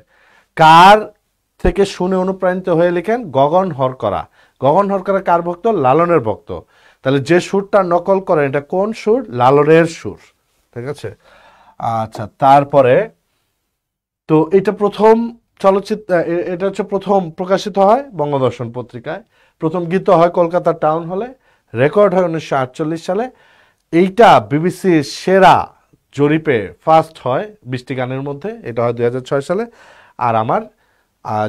কার থেকে শুনে অনুপ্রাণিত হয়ে লিখেন? গগন হরকরা। গগন হরকরা কার ভক্ত? লালনের ভক্ত। তাহলে যে সুরটা নকল করেন এটা কোন সুর? লালনের সুর। ঠিক আছে, আচ্ছা তারপরে তো এটা প্রথম চলচ্চিত্র, এটা হচ্ছে প্রথম প্রকাশিত হয় বঙ্গদর্শন পত্রিকায়, প্রথম গীত হয় কলকাতা টাউন হলে, রেকর্ড হয় 1948 সালে। এইটা বিবিসির সেরা জরিপে ফার্স্ট হয় 20টি গানের মধ্যে, এটা হয় 2006 সালে। আর আমার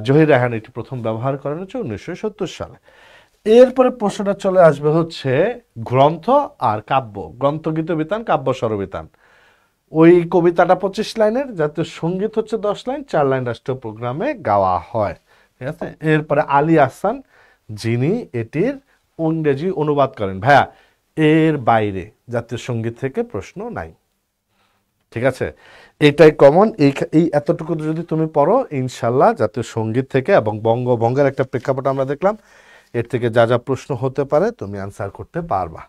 জহির রায়হান এটি প্রথম ব্যবহার করেন হচ্ছে 1970 সালে। এরপরে প্রশ্নটা চলে আসবে হচ্ছে গ্রন্থ আর কাব্য, গ্রন্থ গীত বিতান, কাব্য স্বরবিতান। ওই কবিতাটা 25 লাইনের, জাতীয় সঙ্গীত হচ্ছে 10 লাইন, 4 লাইন রাষ্ট্রীয় প্রোগ্রামে গাওয়া হয়। ঠিক আছে, এরপরে আলী আহসান যিনি এটির ইংরেজি অনুবাদ করেন। ভাইয়া এর বাইরে জাতীয় সঙ্গীত থেকে প্রশ্ন নাই। ঠিক আছে, এটাই কমন। এই এতটুকু যদি তুমি পড়ো ইনশাল্লাহ জাতীয় সঙ্গীত থেকে এবং বঙ্গভঙ্গের একটা প্রেক্ষাপট আমরা দেখলাম, এর থেকে যা যা প্রশ্ন হতে পারে তুমি আনসার করতে পারবা।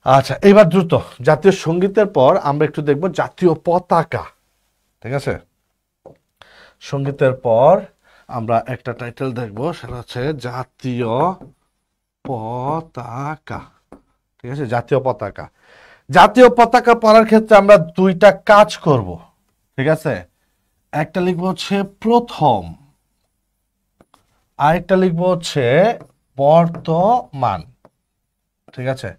আচ্ছা এবার দ্রুত জাতীয় সঙ্গীতের পর আমরা একটু দেখব জাতীয় পতাকা। ঠিক আছে, সঙ্গীতের পর আমরা একটা টাইটেল দেখব, সেটা হচ্ছে জাতীয় পতাকা। ঠিক আছে, জাতীয় পতাকা। জাতীয় পতাকা পড়ার ক্ষেত্রে আমরা দুইটা কাজ করব। ঠিক আছে, একটা লিখব হচ্ছে প্রথম, আরেকটা লিখব হচ্ছে বর্তমান। ঠিক আছে,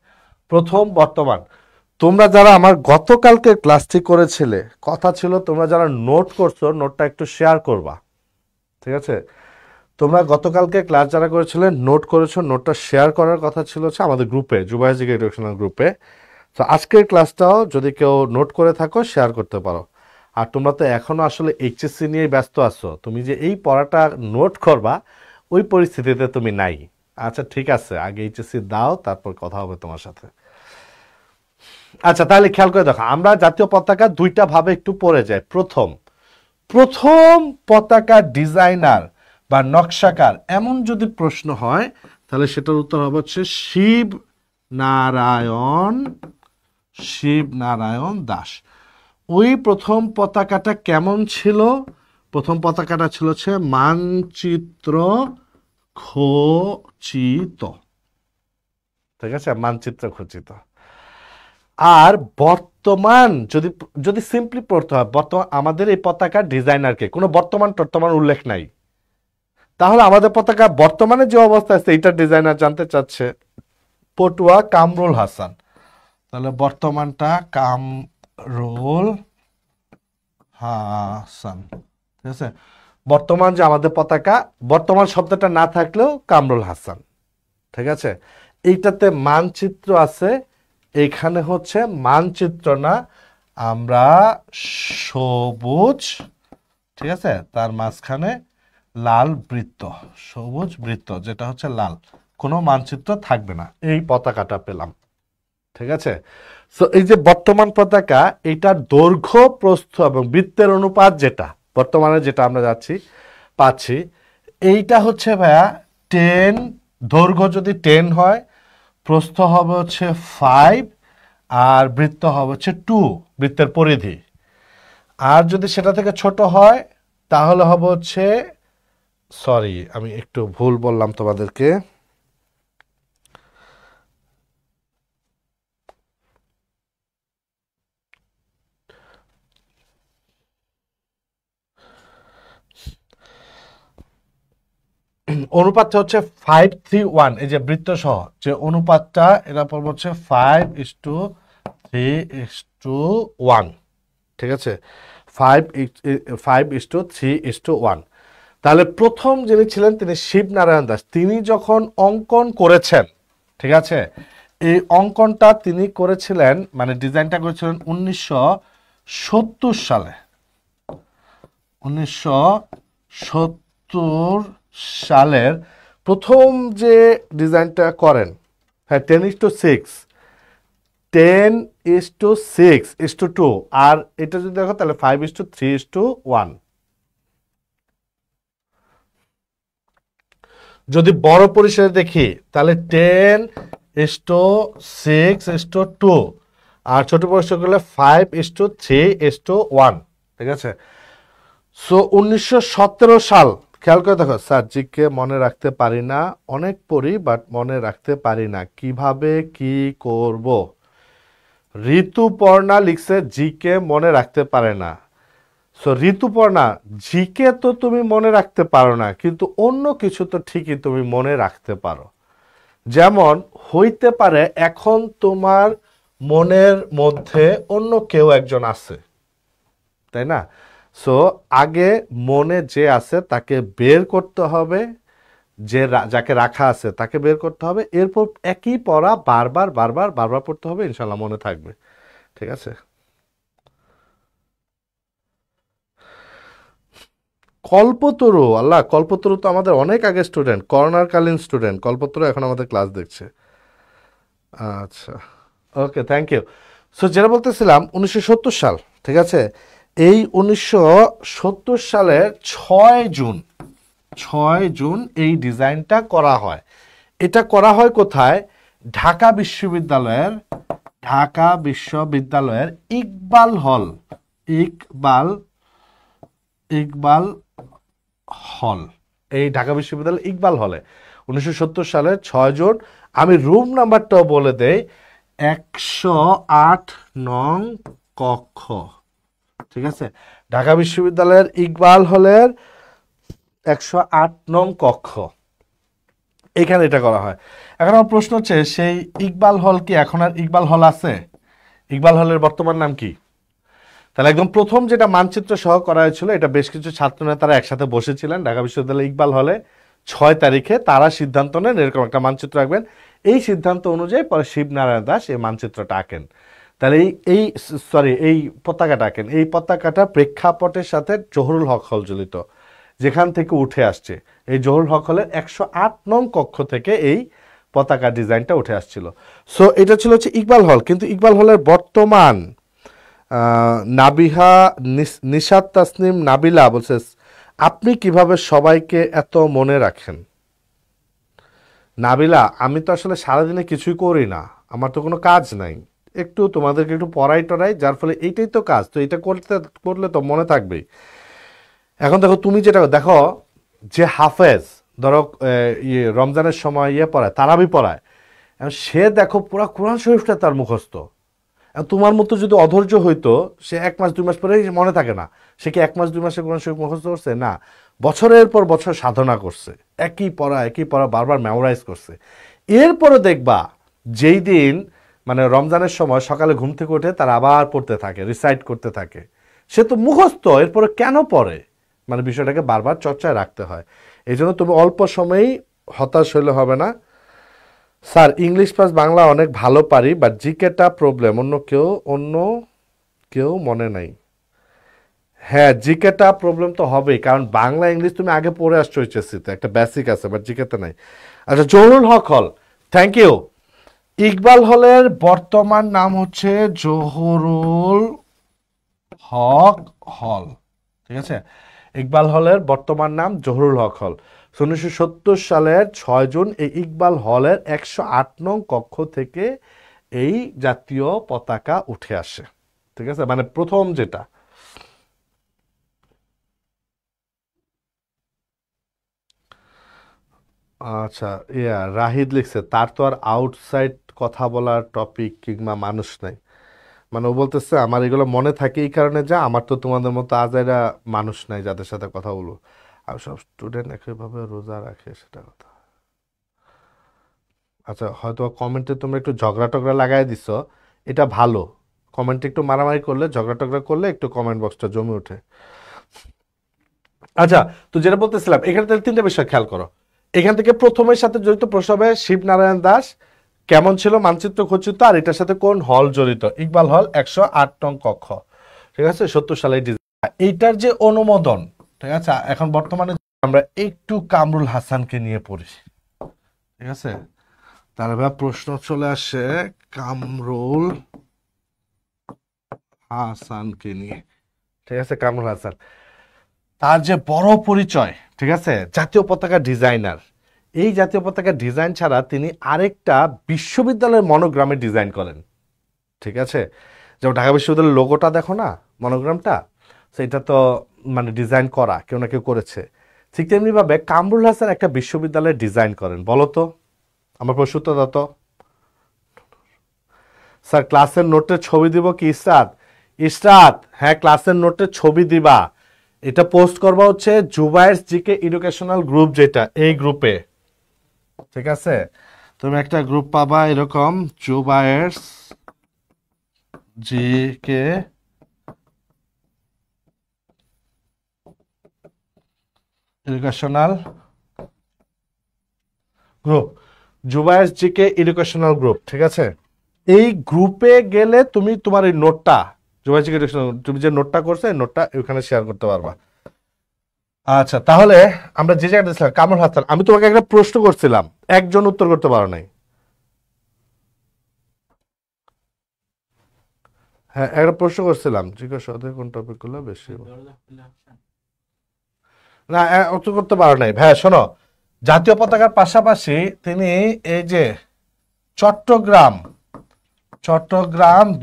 প্রথম বর্তমান। তোমরা যারা আমার গতকালকে ক্লাসটি করেছিলে, কথা ছিল তোমরা যারা নোট করছো নোটটা একটু শেয়ার করবা। ঠিক আছে, তোমরা গতকালকে ক্লাস যারা করেছিলে নোট করেছো, নোটটা শেয়ার করার কথা ছিল হচ্ছে আমাদের গ্রুপে, জুবাইর এডুকেশনাল গ্রুপে। তো আজকের ক্লাসটাও যদি কেউ নোট করে থাকো শেয়ার করতে পারো। আর তোমরা তো এখনো আসলে এইচএসসি নিয়ে ব্যস্ত আছো, তুমি যে এই পড়াটা নোট করবা ওই পরিস্থিতিতে তুমি নাই। আচ্ছা ঠিক আছে, আগে এইচএসসি দাও, তারপর কথা হবে তোমার সাথে। আচ্ছা তাহলে খেয়াল করে দেখো, আমরা জাতীয় পতাকা দুইটা ভাবে একটু পড়ে যাই। প্রথম পতাকা ডিজাইনার বা নকশাকার এমন যদি প্রশ্ন হয় তাহলে সেটার উত্তর হবে হচ্ছে শিব নারায়ণ দাস। ওই প্রথম পতাকাটা কেমন ছিল? প্রথম পতাকাটা ছিল হচ্ছে মানচিত্র খচিত। ঠিক আছে, মানচিত্র খচিত। আর বর্তমান যদি সিম্পলি পড়তে হয়, বর্তমান আমাদের এই পতাকার ডিজাইনারকে, কোনো বর্তমান উল্লেখ নাই, তাহলে আমাদের পতাকা বর্তমানে যে অবস্থা আছে এইটার ডিজাইনার জানতে চাচ্ছে পটুয়া কামরুল হাসান। তাহলে বর্তমানটা কামরুল হাসান। ঠিক আছে, বর্তমান যে আমাদের পতাকা, বর্তমান শব্দটা না থাকলেও কামরুল হাসান। ঠিক আছে, এইটাতে মানচিত্র আছে, এখানে হচ্ছে মানচিত্র না, আমরা সবুজ। ঠিক আছে, তার মাঝখানে লাল বৃত্ত, সবুজ বৃত্ত যেটা হচ্ছে লাল, কোনো মানচিত্র থাকবে না, এই পতাকাটা পেলাম। ঠিক আছে, সো এই যে বর্তমান পতাকা, এটার দৈর্ঘ্য প্রস্থ এবং বৃত্তের অনুপাত যেটা বর্তমানে যেটা আমরা পাচ্ছি, এইটা হচ্ছে ভাইয়া 10, দৈর্ঘ্য যদি 10 হয়, প্রস্থ হবে হচ্ছে 5, আর বৃত্ত হবে হচ্ছে 2, বৃত্তের পরিধি। আর যদি সেটা থেকে ছোট হয় তাহলে হবে হচ্ছে, সরি আমি একটু ভুল বললাম তোমাদেরকে, অনুপাতটা হচ্ছে 5:3:1। এই যে বৃত্ত সহ যে অনুপাতটা, এটা পড়বো হচ্ছে 5:3:1। ঠিক আছে, 5:3:1। তাহলে প্রথম যিনি ছিলেন তিনি শিবনারায়ণ দাস। তিনি যখন অঙ্কন করেছেন, ঠিক আছে, এই অঙ্কনটা তিনি করেছিলেন, মানে ডিজাইনটা করেছিলেন 1970 সালে। 1970 সালের প্রথম যে ডিজাইনটা করেন, হ্যাঁ 10:6, 10:6:2। আর এটা যদি দেখো তাহলে 5:3:1। যদি বড় পরিসরে দেখি তাহলে 10:6:2, আর ছোট পরিসর করলে 5:3:1। ঠিক আছে, সো 1917 সাল খেয়াল করে দেখো, স্যার জিকে মনে রাখতে পারি না, অনেক পড়ি বাট মনে রাখতে পারি না, কিভাবে কি করব? ঋতুপর্ণা লিখছে জিকে মনে রাখতে পারে না। সো ঋতুপর্ণা, জিকে তো তুমি মনে রাখতে পারো না, কিন্তু অন্য কিছু তো ঠিকই তুমি মনে রাখতে পারো। যেমন হইতে পারে এখন তোমার মনের মধ্যে অন্য কেউ একজন আছে, তাই না? সো আগে মনে যে আছে তাকে বের করতে হবে, যাকে রাখা আছে তাকে বের করতে হবে, এরপর একই পড়া বারবার বারবার বারবার পড়তে হবে, ইনশাল্লাহ মনে থাকবে। ঠিক আছে। কল্পতরু, আল্লাহ, কল্পতরু তো আমাদের অনেক আগে স্টুডেন্ট, করোনাকালীন স্টুডেন্ট। কল্পতরু এখন আমাদের ক্লাস দেখছে। আচ্ছা, ওকে, থ্যাংক ইউ। সো যেটা বলতেছিলাম 1970 সাল, ঠিক আছে, এই 1970 সালের 6 জুন, 6 জুন এই ডিজাইনটা করা হয়। এটা করা হয় কোথায়? ঢাকা বিশ্ববিদ্যালয়ের, ঢাকা বিশ্ববিদ্যালয়ের ইকবাল হল, ইকবাল ইকবাল হল, এই ঢাকা বিশ্ববিদ্যালয় ইকবাল হলে 1970 সালের 6 জুন। আমি রুম নাম্বারটাও বলে দেই, 108 নং কক্ষ। ঠিক আছে, ঢাকা বিশ্ববিদ্যালয়ের ইকবাল হলের 108 নং কক্ষ, এখানে এটা করা হয়। এখন আমার প্রশ্ন হচ্ছে, সেই ইকবাল হল কি এখন আর ইকবাল হল আছে? ইকবাল হলের বর্তমান নাম কি? তাহলে একদম প্রথম যেটা মানচিত্র সহ করা হয়েছিল, এটা বেশ কিছু ছাত্র নেতারা একসাথে বসেছিলেন ঢাকা বিশ্ববিদ্যালয় ইকবাল হলে 6 তারিখে। তারা সিদ্ধান্ত নেন এরকম একটা মানচিত্র আঁকবেন। এই সিদ্ধান্ত অনুযায়ী পরে শিবনারায়ণ দাস এই মানচিত্রটা আঁকেন। তাহলে এই পতাকাটা আঁকেন। এই পতাকাটা প্রেক্ষাপটের সাথে জহুরুল হক হল জড়িত, যেখান থেকে উঠে আসছে। এই জহুরুল হক হলের 108 নং কক্ষ থেকে এই পতাকা ডিজাইনটা উঠে আসছিল। সো এটা ছিল হচ্ছে ইকবাল হল। কিন্তু ইকবাল হলের বর্তমান নাবিহা নিশাত তাসনিম নাবিলা বলছে, আপনি কিভাবে সবাইকে এত মনে রাখেন? নাবিলা, আমি তো আসলে সারাদিনে কিছুই করি না, আমার তো কোনো কাজ নাই, একটু তোমাদেরকে একটু পড়াই টড়াই, যার ফলে এইটাই তো কাজ, তো এটা করলে তো মনে থাকবেই। এখন দেখো, তুমি যেটা দেখো, যে হাফেজ ধরো রমজানের সময় পড়ায়, তারাবি পড়ায়, সে দেখো পুরা কোরআন শরীফটা তার মুখস্থ। তোমার মতো যদি অধৈর্য হইতো, সে 1 মাস 2 মাস পরে মনে থাকে না। সে কি 1 মাস 2 মাসে কোরআন শরীফ মুখস্থ করছে? না, বছরের পর বছর সাধনা করছে, একই পড়া বারবার মেমোরাইজ করছে। এরপরে দেখবা যেই দিন মানে রমজানের সময় সকালে ঘুম থেকে উঠে তারা আবার পড়তে থাকে, রিসাইট করতে থাকে। সে তো মুখস্থ, এরপরে কেন পড়ে? মানে বিষয়টাকে বারবার চর্চায় রাখতে হয়। এই জন্য তুমি অল্প সময়েই হতাশ হইলে হবে না। স্যার ইংলিশ প্লাস বাংলা অনেক ভালো পারি, বাট জিকেটা প্রবলেম, অন্য কেউ মনে নাই। হ্যাঁ, জিকেটা প্রবলেম তো হবেই, কারণ বাংলা ইংলিশ তুমি আগে পড়ে আসছো এইচএসসিতে, একটা বেসিক আছে, বাট জিকেতে নাই। আচ্ছা, জহুরুল হক হল, থ্যাংক ইউ। ইকবাল হলের বর্তমান নাম হচ্ছে জহুরুল হক হল। ঠিক আছে, ইকবাল হলের বর্তমান নাম জহুরুল হক হল। 1970 সালের 6 জুন এই ইকবাল হলের 108 নং কক্ষ থেকে এই জাতীয় পতাকা উঠে আসে। ঠিক আছে, মানে প্রথম যেটা। আচ্ছা, রাহিদ লিখছে, তার তো আর আউটসাইড কথা বলার টপিক কিংবা মানুষ নাই। মানে ও বলতেছে আমার এগুলো মনে থাকে এই কারণে, যা আমার তো তোমাদের মতো আজাইরা মানুষ নাই যাদের সাথে কথা বলবো। আর সব স্টুডেন্ট একইভাবে রোজা রাখে, সেটা কথা। আচ্ছা, হয়তো কমেন্টে তোমরা একটু ঝগড়া টগড়া লাগাই দিছো, এটা ভালো। কমেন্টে একটু মারামারি করলে, ঝগড়া টগড়া করলে একটু কমেন্ট বক্সটা জমে ওঠে। আচ্ছা, তো যেটা বলতেছিলাম, এখানে তাহলে 3টা বিষয় খেয়াল করো। এখান থেকে প্রথমের সাথে জড়িত প্রশ্ন হবে শিবনারায়ণ দাস কেমন ছিল মানচিত্র খচিত, আর এটার সাথে কোন হল জড়িত? ইকবাল হল 108 নং কক্ষ। ঠিক আছে, 70 সালে ডিজাইন। এইটার যে অনুমোদন, ঠিক আছে, এখন বর্তমানে আমরা একটু কামরুল হাসানকে নিয়ে পড়ি। ঠিক আছে, তার এবার প্রশ্ন চলে আসে কামরুল হাসানকে নিয়ে। ঠিক আছে, কামরুল হাসান, তার যে বড় পরিচয়, ঠিক আছে, জাতীয় পতাকা ডিজাইনার। এই জাতীয় পতাকা ডিজাইন ছাড়া তিনি আরেকটা বিশ্ববিদ্যালয়ের মনোগ্রামে ডিজাইন করেন। ঠিক আছে, যেমন ঢাকা বিশ্ববিদ্যালয়ের লোগোটা দেখো না, মনোগ্রামটা, সেটা তো মানে ডিজাইন করা, কেউ না কেউ করেছে। ঠিক তেমনি ভাবে কামরুল হাসান একটা বিশ্ববিদ্যালয় ডিজাইন করেন, বলো তো, আমার প্রশ্ন উত্তর দাও তো। স্যার ক্লাসের নোটের ছবি দিব কি ইসরাত? ইসরাত, হ্যাঁ ক্লাসের নোটের ছবি দিবা, এটা পোস্ট করবা হচ্ছে জুবায়েরস জিকে এডুকেশনাল গ্রুপ, যেটা এই গ্রুপে, ঠিক আছে? তুমি একটা গ্রুপ পাবা এরকম, Zubayer's GK educational group, Zubayer's GK educational group, ঠিক আছে? এই গ্রুপে গেলে তুমি তোমার এই নোটটা, জুবায়েরস জিকে এডুকেশনাল, তুমি যে নোটটা করছো এই নোটটা ওখানে শেয়ার করতে পারবা। আচ্ছা, তাহলে আমরা যে জায়গাটা ছিলাম, কামরুল হাসান, আমি তোমাকে একটা প্রশ্ন করছিলাম, একজন উত্তর করতে পারো নাই। হ্যাঁ, একটা প্রশ্ন করছিলাম, জিজ্ঞাসা কোন টপিক গুলো বেশি, না উত্তর করতে পারো নাই। ভাই শোনো, জাতীয় পতাকার পাশাপাশি তিনি এই যে চট্টগ্রাম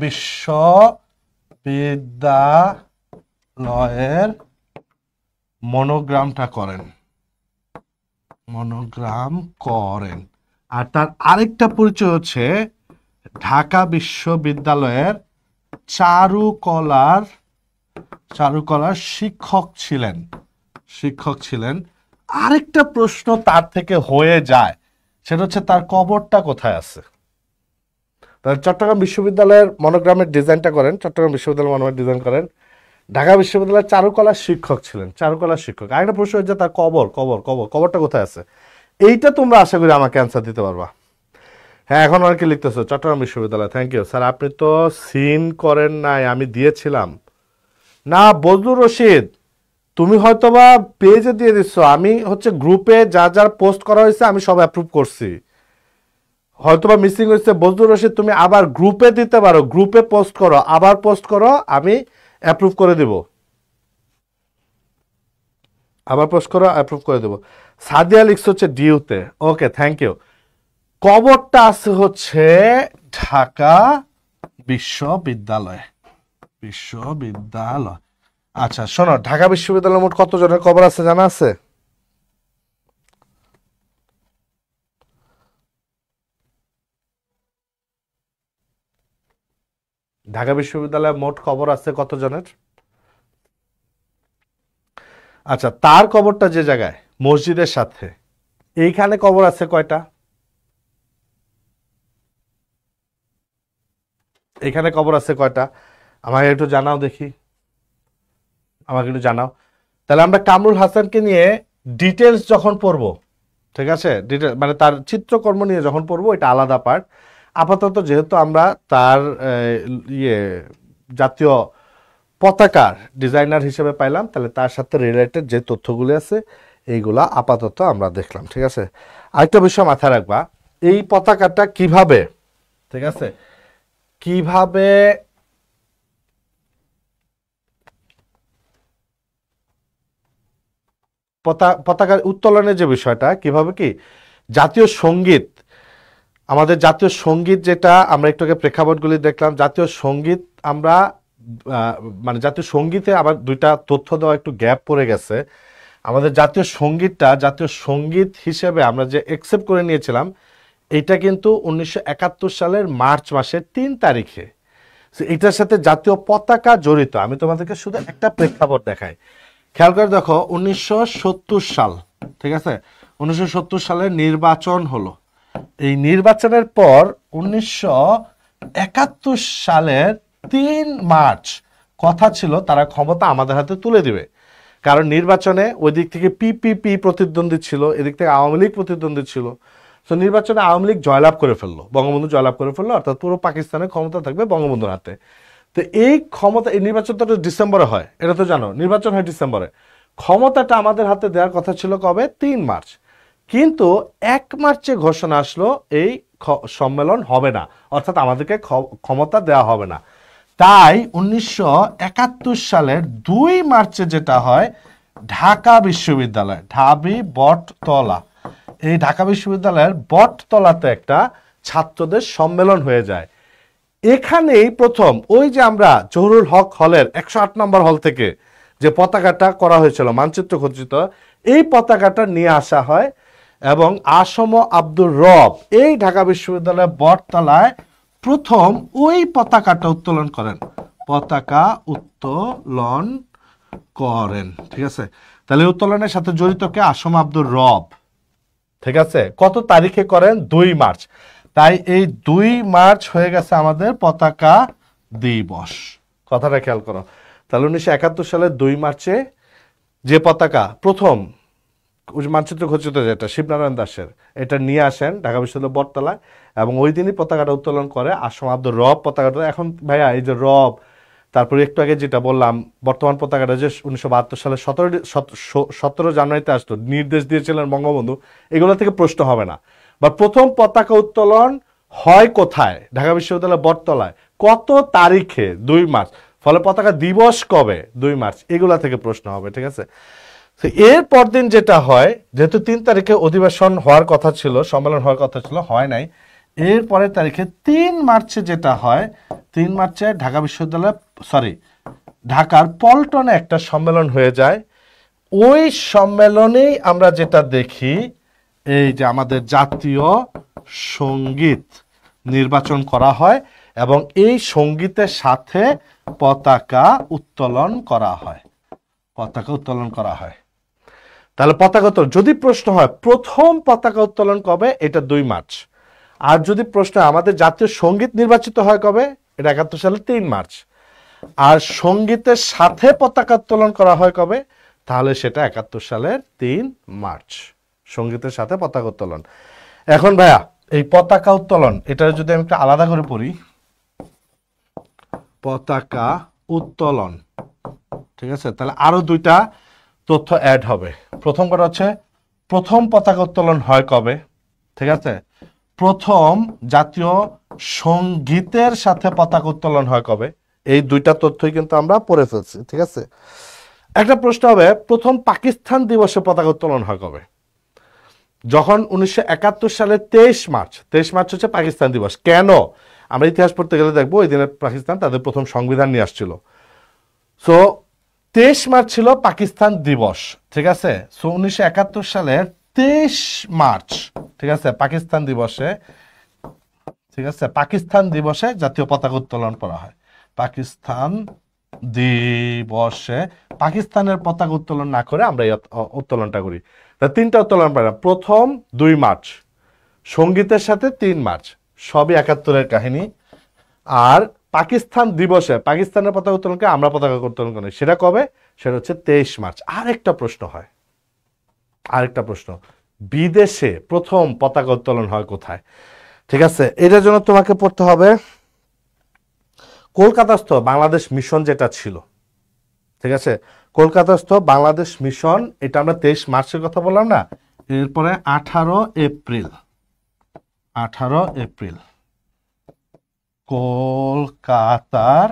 বিশ্ববিদ্যালয়ের মনোগ্রাম করেন। আর তার আরেকটা পরিচয় হচ্ছে ঢাকা বিশ্ববিদ্যালয়ের চারুকলার শিক্ষক ছিলেন। আরেকটা প্রশ্ন তার থেকে হয়ে যায়, সেটা হচ্ছে তার কবরটা কোথায় আছে। চট্টগ্রাম বিশ্ববিদ্যালয়ের মনোগ্রামের ডিজাইনটা করেন, ঢাকা বিশ্ববিদ্যালয়ের চারুকলার শিক্ষক ছিলেন, আরেকটা প্রশ্ন হচ্ছে তার কবরটা কোথায় আছে। এইটা তোমরা আশা করি আমাকে অ্যান্সার দিতে পারবা। হ্যাঁ, এখন অনেকে লিখতেছো চট্টগ্রাম বিশ্ববিদ্যালয়, থ্যাংক ইউ স্যার। আপনি তো সিন করেন নাই, আমি দিয়েছিলাম না। বজলুর রশিদ, তুমি হয়তোবা পেজে দিয়ে দিচ্ছ, আমি হচ্ছে গ্রুপে যার পোস্ট করা হয়েছে আমি সব অ্যাপ্রুভ করছি, হয়তোবা মিসিং হয়েছে। বজলুর রশিদ, তুমি আবার গ্রুপে দিতে পারো, গ্রুপে পোস্ট করো, আবার পোস্ট করো, আমি অ্যাপ্রুভ করে দেব, সাদিয়া লিখছে হচ্ছে ডিউতে, ওকে থ্যাংক ইউ। কবরটা আছে হচ্ছে ঢাকা বিশ্ববিদ্যালয়। আচ্ছা শোনো, ঢাকা বিশ্ববিদ্যালয়ে মোট কতজনের কবর আছে জানা আছে? ঢাকা বিশ্ববিদ্যালয়ে মোট কবর আছে কতজনের? আচ্ছা, তার কবরটা যে জায়গায়, মসজিদের সাথে, এইখানে কবর আছে কয়টা? এখানে কবর আছে কয়টা? আমাকে একটু জানাও দেখি, তাহলে আমরা কামরুল হাসানকে নিয়ে ডিটেলস যখন পড়বো, ঠিক আছে, মানে তার চিত্রকর্ম নিয়ে যখন পড়বো, এটা আলাদা পার্ট। আপাতত যেহেতু আমরা তার জাতীয় পতাকার ডিজাইনার হিসেবে পাইলাম, তাহলে তার সাথে রিলেটেড যে তথ্যগুলি আছে এইগুলা আপাতত আমরা দেখলাম, ঠিক আছে? আরেকটা বিষয় মাথায় রাখবা, এই পতাকাটা কিভাবে, ঠিক আছে, কিভাবে পতাকার উত্তোলনের যে বিষয়টা, কিভাবে কি জাতীয় সঙ্গীত, আমাদের জাতীয় সঙ্গীত যেটা আমরা একটু আগে প্রেক্ষাপটগুলি দেখলাম, জাতীয় সঙ্গীত আমরা মানে জাতীয় সঙ্গীতে আবার দুইটা তথ্য দেওয়া একটু গ্যাপ পড়ে গেছে। আমাদের জাতীয় সঙ্গীতটা জাতীয় সঙ্গীত হিসেবে আমরা যে অ্যাকসেপ্ট করে নিয়েছিলাম, এটা কিন্তু 1971 সালের মার্চ মাসের 3 তারিখে। এটার সাথে জাতীয় পতাকা জড়িত। আমি তোমাদেরকে শুধু একটা প্রেক্ষাপট দেখাই, খেয়াল করে দেখো, 1970 সাল, ঠিক আছে, 1970 সালের নির্বাচন হলো। এই নির্বাচনের পর 1971 সালের 3 মার্চ কথা ছিল তারা ক্ষমতা আমাদের হাতে তুলে দিবে। কারণ নির্বাচনে ওই দিক থেকে পিপিপি প্রতিদ্বন্দ্বী ছিল, এদিক থেকে আওয়ামী লীগ প্রতিদ্বন্দ্বী ছিল। তো নির্বাচনে আওয়ামী লীগ জয়লাভ করে ফেললো, বঙ্গবন্ধু জয়লাভ করে ফেললো, অর্থাৎ পুরো পাকিস্তানের ক্ষমতা থাকবে বঙ্গবন্ধুর হাতে। তো এই ক্ষমতা, এই নির্বাচন তো ডিসেম্বরে হয়, এটা তো জানো, নির্বাচন হয় ডিসেম্বরে। ক্ষমতাটা আমাদের হাতে দেওয়ার কথা ছিল কবে? 3 মার্চ। কিন্তু 1 মার্চে ঘোষণা আসলো এই সম্মেলন হবে না, অর্থাৎ আমাদেরকে ক্ষমতা দেওয়া হবে না। তাই 1971 সালের 2 মার্চে যেটা হয়, ঢাকা বিশ্ববিদ্যালয়, ঢাবি বটতলা, এই ঢাকা বিশ্ববিদ্যালয়ের বটতলাতে একটা ছাত্রদের সম্মেলন হয়ে যায়। এখানেই প্রথম ওই যে আমরা জহুরুল হক হলের 108 নম্বর হল থেকে যে পতাকাটা করা হয়েছিল মানচিত্র খচিত, এই পতাকাটা নিয়ে আসা হয় এবং আসম আব্দুর রব এই ঢাকা বিশ্ববিদ্যালয়ের বটতলায় প্রথম ওই পতাকাটা উত্তোলন করেন, পতাকা উত্তোলন করেন। ঠিক আছে, তাহলে উত্তোলনের সাথে জড়িত কে? আসম আব্দুর রব। ঠিক আছে, কত তারিখে করেন? 2 মার্চ। তাই এই 2 মার্চ হয়ে গেছে আমাদের পতাকা দিবস। কথাটা খেয়াল করো। তাহলে 1971 সালের 2 মার্চে যে পতাকা প্রথম মানচিত্র খচিত যেটা শিবনারায়ণ দাসের, এটা নিয়ে আসেন ঢাকা বিশ্ববিদ্যালয় বটতলায় এবং ওই দিনই পতাকাটা উত্তোলন করে আসম আব্দুর রব পতাকাটা। এখন ভাইয়া এই যে রব, তারপরে একটু আগে যেটা বললাম বর্তমান পতাকাটা যে 1972 সালে 17 জানুয়ারিতে আসতো, নির্দেশ দিয়েছিলেন বঙ্গবন্ধু, এগুলো থেকে প্রশ্ন হবে না। বা প্রথম পতাকা উত্তোলন হয় কোথায়? ঢাকা বিশ্ববিদ্যালয় বটতলায়। কত তারিখে? 2 মার্চ। ফলে পতাকা দিবস কবে? 2 মার্চ। এগুলা থেকে প্রশ্ন হবে। ঠিক আছে, এর পরদিন যেটা হয়, যেহেতু 3 তারিখে অধিবেশন হওয়ার কথা ছিল, সম্মেলন হওয়ার কথা ছিল, হয় নাই, এর পরের তারিখে 3 মার্চে যেটা হয়, 3 মার্চে ঢাকা বিশ্ববিদ্যালয় ঢাকার পল্টনে একটা সম্মেলন হয়ে যায়। ওই সম্মেলনেই আমরা যেটা দেখি, এই যে আমাদের জাতীয় সঙ্গীত নির্বাচন করা হয় এবং এই সঙ্গীতের সাথে পতাকা উত্তোলন করা হয়। পতাকা উত্তোলন করা হয়। তাহলে পতাকা উত্তোলন, যদি প্রশ্ন হয় প্রথম পতাকা উত্তোলন কবে, এটা 2 মার্চ। আর যদি প্রশ্ন আমাদের জাতীয় সঙ্গীত নির্বাচিত হয় কবে, এটা 71 সালের 3 মার্চ। আর সঙ্গীতের সাথে পতাকা উত্তোলন করা হয় কবে, তাহলে সেটা 71 সালের 3 মার্চ, সঙ্গীতের সাথে পতাকা উত্তোলন। এখন ভাইয়া এই পতাকা উত্তোলন, এটা যদি আমি একটু আলাদা করে পড়ি, পতাকা উত্তোলন, ঠিক আছে, তাহলে আরো 2টা তথ্য অ্যাড হবে। প্রথম কথা হচ্ছে প্রথম পতাকা উত্তোলন হয় কবে, ঠিক আছে, প্রথম জাতীয় সঙ্গীতের সাথে পতাকা উত্তোলন হয় কবে, এই 2টা তথ্যই কিন্তু আমরা পড়ে ফেলছি। ঠিক আছে, একটা প্রশ্ন হবে প্রথম পাকিস্তান দিবসে পতাকা উত্তোলন হয় কবে, যখন 1971 সালের 23 মার্চ। 23 মার্চ হচ্ছে পাকিস্তান দিবস। কেন? আমরা ইতিহাস পড়তে গেলে দেখবো ওই দিনে পাকিস্তান তাদের প্রথম সংবিধান নিয়ে আসছিল। সো 23 মার্চ ছিল পাকিস্তান দিবস। ঠিক আছে, সো 1971 সালের 23 মার্চ, ঠিক আছে, পাকিস্তান দিবসে, ঠিক আছে, পাকিস্তান দিবসে জাতীয় পতাকা উত্তোলন করা হয়। পাকিস্তান দিবসে পাকিস্তানের পতাকা উত্তোলন না করে আমরা এই উত্তোলনটা করি। তা 3টা উত্তোলন পাই না। প্রথম 2 মার্চ, সঙ্গীতের সাথে 3 মার্চ, সবই 71-এর কাহিনী। আর পাকিস্তান দিবসে পাকিস্তানের পতাকা উত্তোলনকে আমরা পতাকা উত্তোলন করি, সেটা কবে? সেটা হচ্ছে 23 মার্চ। আরেকটা প্রশ্ন হয়, আরেকটা প্রশ্ন, বিদেশে প্রথম পতাকা উত্তোলন হয় কোথায়? ঠিক আছে, এটার জন্য তোমাকে পড়তে হবে কলকাতাস্থ বাংলাদেশ মিশন যেটা ছিল। ঠিক আছে, কলকাতাস্থ বাংলাদেশ মিশন, এটা আমরা 23 মার্চের কথা বললাম না, এরপরে 18 এপ্রিল, 18 এপ্রিল কলকাতার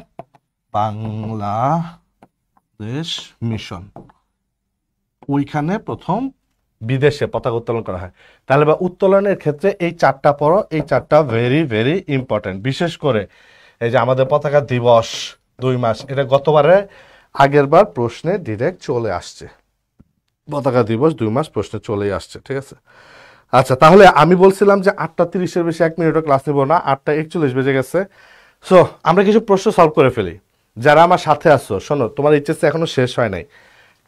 বাংলাদেশ মিশন, ওইখানে প্রথম বিদেশে পতাকা উত্তোলন করা হয়। তাহলে বা উত্তোলনের ক্ষেত্রে এই 4টা পড়ো, এই 4টা ভেরি ভেরি ইম্পর্টেন্ট। বিশেষ করে এই যে আমাদের পতাকা দিবস 2 মার্চ, এটা গতবারে আগের বার প্রশ্নে ডিরেক্ট চলে আসছে, পতাকা দিবস 2 মার্চ প্রশ্নে চলেই আসছে। ঠিক আছে, আচ্ছা, তাহলে আমি বলছিলাম যে 8:30-এর বেশি 1 মিনিটও ক্লাস নেব না, 8:41 বেজে গেছে। সো আমরা কিছু প্রশ্ন সলভ করে ফেলি। যারা আমার সাথে আসছো, শোনো, তোমার এইচএসসি এখনো শেষ হয় নাই।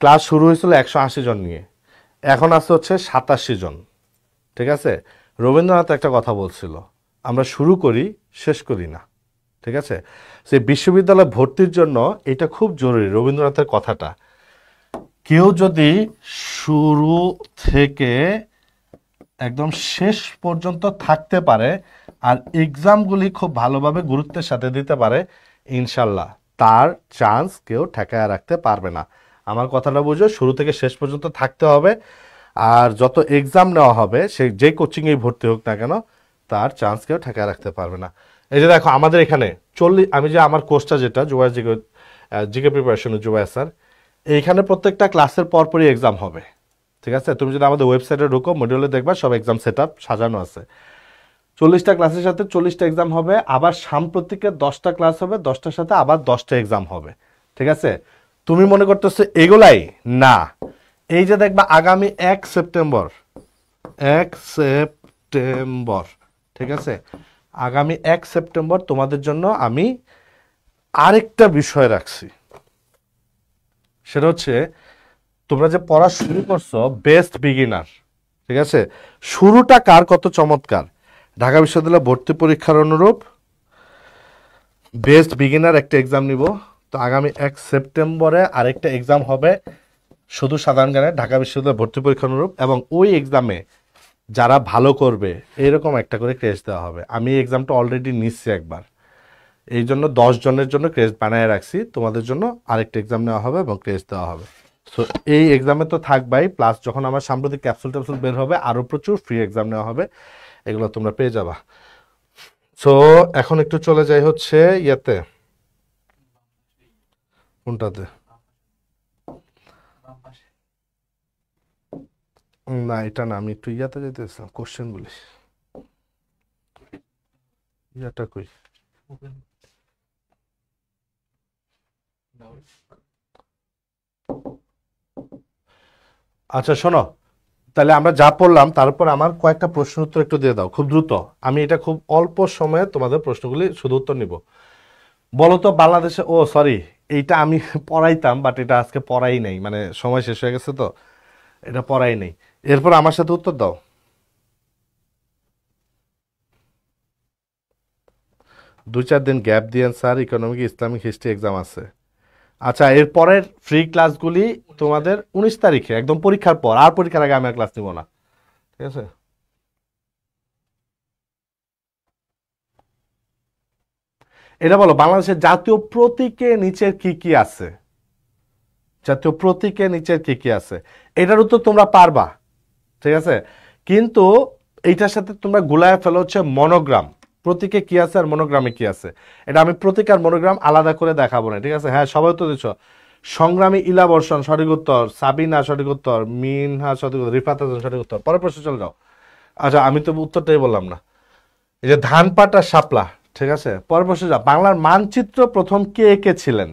ক্লাস শুরু হয়েছিল 180 জন নিয়ে, এখন আসছে হচ্ছে 87 জন। ঠিক আছে, রবীন্দ্রনাথ একটা কথা বলছিল, আমরা শুরু করি শেষ করি না। ঠিক আছে, সেই বিশ্ববিদ্যালয় ভর্তির জন্য এটা খুব জরুরি, রবীন্দ্রনাথের কথাটা। কেউ যদি শুরু থেকে একদম শেষ পর্যন্ত থাকতে পারে আর এক্সামগুলি খুব ভালোভাবে গুরুত্বের সাথে দিতে পারে, ইনশাল্লাহ তার চান্স কেউ ঠেকায় রাখতে পারবে না। আমার কথাটা বুঝো, শুরু থেকে শেষ পর্যন্ত থাকতে হবে, আর যত এক্সাম নেওয়া হবে সে যে কোচিংয়েই ভর্তি হোক না কেন, তার চান্স কেউ ঠেকায় রাখতে পারবে না। এই যে দেখো আমাদের এখানে 40, আমি যে আমার কোর্সটা যেটা Zubair GK preparation Zubair sir, এইখানে প্রত্যেকটা ক্লাসের পরপরই এক্সাম হবে। ঠিক আছে, তুমি যদি আমাদের ওয়েবসাইটে ঢুকো, মডিউলে দেখবা সব এক্সাম সেট আপ সাজানো আছে। 40টা ক্লাসের সাথে 40টা এক্সাম হবে, আবার সাম্প্রতিকের 10টা ক্লাস হবে, 10টার সাথে আবার 10টা এক্সাম হবে। ঠিক আছে, তুমি মনে করতেছো এগুলাই না, এই যে দেখবা আগামী 1 সেপ্টেম্বর, 1 সেপ্টেম্বর, ঠিক আছে, আগামী 1 সেপ্টেম্বর তোমাদের জন্য আমি আরেকটা বিষয় রাখছি। সেটা হচ্ছে তোমরা যে পড়া শুরু করছো বেস্ট বিগিনার, ঠিক আছে, শুরুটা কার কত চমৎকার। ঢাকা বিশ্ববিদ্যালয় ভর্তি পরীক্ষার অনুরূপ বেস্ট বিগিনার একটা এক্সাম নিব। তো আগামী 1 সেপ্টেম্বরে আরেকটা এক্সাম হবে শুধু সাধারণ জ্ঞানে ঢাকা বিশ্ববিদ্যালয় ভর্তি পরীক্ষার অনুরূপ, এবং ওই এক্সামে যারা ভালো করবে এইরকম একটা করে ক্রেজ দেওয়া হবে। আমি এই এক্সামটা অলরেডি নিচ্ছি একবার, এই জন্য 10 জনের জন্য ক্রেজ বানিয়ে রাখছি, তোমাদের জন্য আরেকটা এক্সাম নেওয়া হবে এবং ক্রেজ দেওয়া হবে। সো এই এক্সামে তো থাকবাই, প্লাস যখন আমার সাম্প্রতিক ক্যাপসুল ট্যাপসুল বের হবে আরও প্রচুর ফ্রি এক্সাম নেওয়া হবে, এগুলো তোমরা পেয়ে যাবা। সো এখন একটু চলে যাই হচ্ছে ইয়েতে, কোনটাতে, না এটা না, আমি একটু ইয়াতে যেতেছিলাম কোশ্চেন বলি, ইয়াটা কই, আচ্ছা শোনো, তাহলে আমরা যা পড়লাম তারপর আমার কয়েকটা প্রশ্ন উত্তর একটু দিয়ে দাও খুব দ্রুত। আমি এটা খুব অল্প সময়ে তোমাদের প্রশ্নগুলি শুধু উত্তর নিব। বলো তো বাংলাদেশে, ও সরি, এইটা আমি পড়াইতাম বাট এটা আজকে পড়াই নাই, মানে সময় শেষ হয়ে গেছে তো এটা পড়াই নেই। এরপর আমার সাথে উত্তর দাও। 2-4 দিন গ্যাপ দিয়েন sir, economic Islamic history exam আছে। আচ্ছা, এর পরের ফ্রি ক্লাসগুলি তোমাদের 19 তারিখে, একদম পরীক্ষার পর, আর পরীক্ষার আগে আমি আর ক্লাস নিব না, ঠিক আছে। এটা বলো, বাংলাদেশের জাতীয় প্রতীকে নিচের কি কি আছে, জাতীয় প্রতীকে নিচের কি কি আছে, এটার উত্তর তোমরা পারবা, ঠিক আছে, কিন্তু এইটার সাথে তোমরা গুলায় ফেলো হচ্ছে মনোগ্রাম, প্রতীকে কি আছে আর মনোগ্রামে কি আছে। এটা আমি প্রতীক আর মনোগ্রাম আলাদা করে দেখাবো না, ঠিক আছে। হ্যাঁ সবাই তো দিচ্ছ, সংগ্রামী ইলা বর্ষণ সঠিক উত্তর, সাবিনা সঠিক উত্তর, মিনহা সঠিক উত্তর, রিফাত হাসান সঠিক উত্তর। পরের প্রশ্ন চলে যাও। আচ্ছা আমি তো উত্তরটাই বললাম না, এই যে ধান পাট আর শাপলা, ঠিক আছে। পরের প্রশ্ন যাও, বাংলার মানচিত্র প্রথম কে এঁকেছিলেন।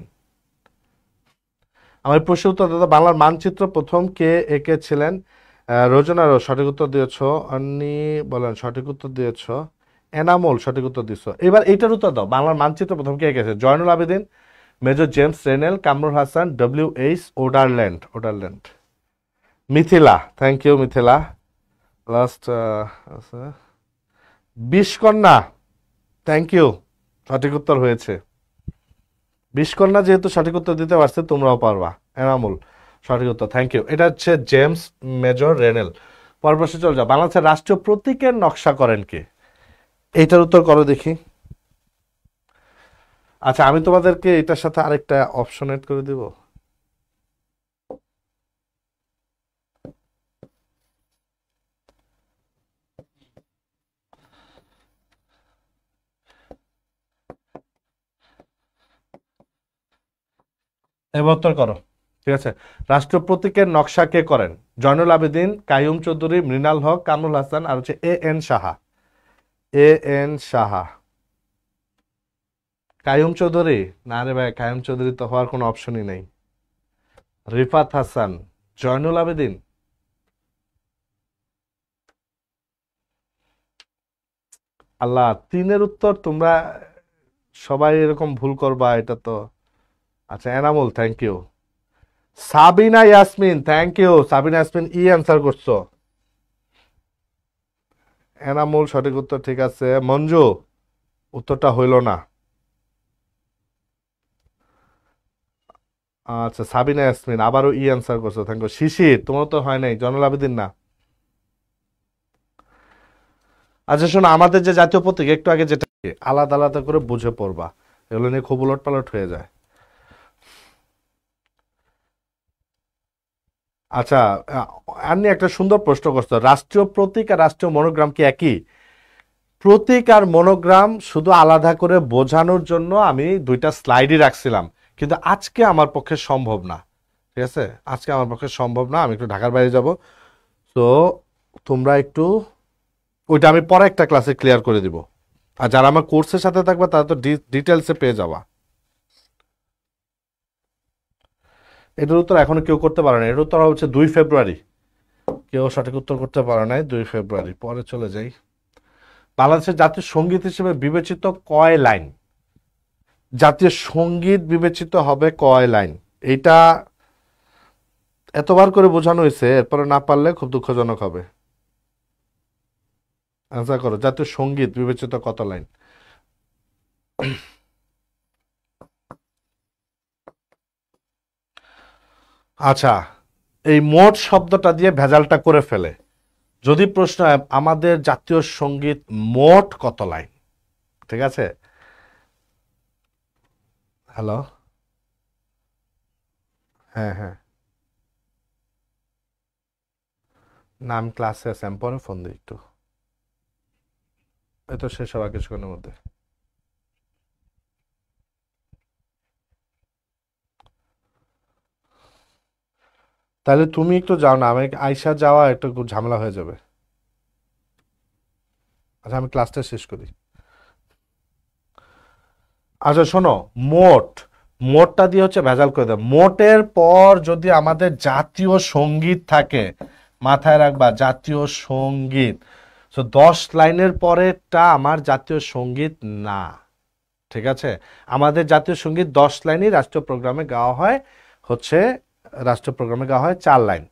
আমার প্রশ্ন উত্তর দাদা, বাংলার মানচিত্র প্রথম কে এঁকেছিলেন। রোজনারও সঠিক উত্তর দিয়েছ, অন্নি বলেন সঠিক উত্তর দিয়েছ, এনামোল সঠিক উত্তর দিচ্ছ। এবার এইটার উত্তর দাও, বাংলার মানচিত্র প্রথম কে এঁকেছে। Zainul Abedin, major James Rennell, Kamrul Hasan, WH Oderland, Oderland. Mithila, thank you Mithila. Last বিষকন্যা, থ্যাংক ইউ, সঠিক উত্তর হয়েছে। বিষকন্যা যেহেতু সঠিক উত্তর দিতে পারছে, তোমরাও পারবা। এনামুল সঠিক উত্তর, থ্যাংক ইউ। এটা হচ্ছে জেমস মেজর রেনেল। পরের প্রশ্নে চলে যাও, বাংলাদেশের রাষ্ট্রীয় প্রতীকের নকশা করেন কে। এইটার উত্তর করো দেখি। আচ্ছা আমি তোমাদেরকে এটার সাথে আরেকটা অপশন এড করে দিব। এবার উত্তর করো, ঠিক আছে। রাষ্ট্রীয় প্রতীকের নকশা কে করেন। জয়নুল আবেদিন, কাইয়ুম চৌধুরী, মৃণাল হক, কামরুল হাসান, আর হচ্ছে AN সাহা। AN সাহা, কাইয়ুম চৌধুরী, না রে ভাই, কাইয়ুম চৌধুরী তো হওয়ার কোনো অপশনই নেই। রিফাত হাসান, জয়নুল আবেদিন, আল্লাহ, 3-এর উত্তর তোমরা সবাই এরকম ভুল করবা, এটা তো। আচ্ছা Enamul, thank you. Sabina Yasmin, thank you. Sabina Yasmin answer করছো। এনামুল সঠিক উত্তর, ঠিক আছে। মঞ্জু, উত্তরটা হইল না। আচ্ছা সাবিনা ইয়াসমিন আবারও অ্যান্সার করছো, থ্যাংক ইউ। শিশির, তোমার তো হয় নাই। জয়নুল আবেদিন না। আচ্ছা শোনো, আমাদের যে জাতীয় প্রতীক একটু আগে যেটা আলাদা আলাদা করে বুঝে পড়বা, এগুলো নিয়ে খুব উলট পালট হয়ে যায়। আচ্ছা আপনি একটা সুন্দর প্রশ্ন করছো, রাষ্ট্রীয় প্রতীক আর রাষ্ট্রীয় মনোগ্রাম কি একই। প্রতীক আর মনোগ্রাম শুধু আলাদা করে বোঝানোর জন্য আমি 2টা স্লাইডই রাখছিলাম, কিন্তু আজকে আমার পক্ষে সম্ভব না, ঠিক আছে। আজকে আমার পক্ষে সম্ভব না, আমি একটু ঢাকার বাইরে যাব। তো তোমরা একটু ওইটা আমি পরে একটা ক্লাসে ক্লিয়ার করে দিব, আর যারা আমার কোর্সের সাথে থাকবে তারা তো ডিটেলসে পেয়ে যাওয়া। এটার উত্তর এখনো কেউ করতে পারে না। এটার উত্তর হচ্ছে 2 ফেব্রুয়ারি। কেউ সঠিক উত্তর করতে পারে নাই। 2 ফেব্রুয়ারি। পরে চলে যাই। বাংলাদেশের জাতীয় সঙ্গীত হিসেবে বিবেচিত কয় লাইন? জাতীয় সঙ্গীত বিবেচিত হবে কয় লাইন? এইটা এতবার করে বোঝানো হয়েছে, এরপরে না পারলে খুব দুঃখজনক হবে। আনসার করো, জাতীয় সঙ্গীত বিবেচিত কত লাইন? আচ্ছা, এই মোট শব্দটা দিয়ে ভেজালটা করে ফেলে। যদি প্রশ্ন হয় আমাদের জাতীয় সঙ্গীত মোট কত লাইন, ঠিক আছে? হ্যালো, হ্যাঁ হ্যাঁ, না আমি ক্লাসে আছি, আমি পরে ফোন দিই একটু। এই তো শেষ হওয়ার কিছুক্ষণের মধ্যে। তাহলে তুমি একটু যাও না, আমি আইসা যাওয়া একটু ঝামেলা হয়ে যাবে। আচ্ছা আমি ক্লাসটা শেষ করি। আচ্ছা শোনো, মোট, মোটটা দিয়ে হচ্ছে ভেজাল করে দেয়। মোটের পর যদি আমাদের জাতীয় সঙ্গীত থাকে, মাথায় রাখবা জাতীয় সঙ্গীত, তো 10 লাইনের পরেরটা আমার জাতীয় সঙ্গীত না, ঠিক আছে? আমাদের জাতীয় সঙ্গীত 10 লাইনই রাষ্ট্রীয় প্রোগ্রামে গাওয়া হয়, হচ্ছে রাষ্ট্রীয় প্রোগ্রামে গাওয়া হয় 4 লাইন।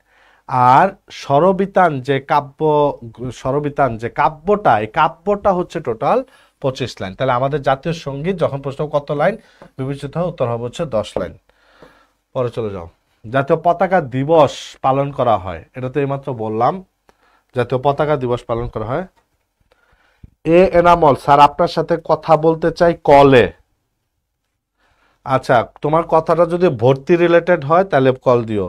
আর স্বরবিতান যে কাব্য, স্বরবিতান যে কাব্যটা, এই কাব্যটা হচ্ছে টোটাল 25 লাইন। তাহলে আমাদের জাতীয় সঙ্গীত যখন প্রশ্ন কত লাইন বিবেচিত হয়, উত্তর হবে হচ্ছে 10 লাইন। পরে চলে যাও। জাতীয় পতাকা দিবস পালন করা হয়, এটা তো এইমাত্র বললাম। জাতীয় পতাকা দিবস পালন করা হয়। এনামল স্যার আপনার সাথে কথা বলতে চাই কলে। আচ্ছা, তোমার কথাটা যদি ভর্তি রিলেটেড হয় তাহলে কল দিও।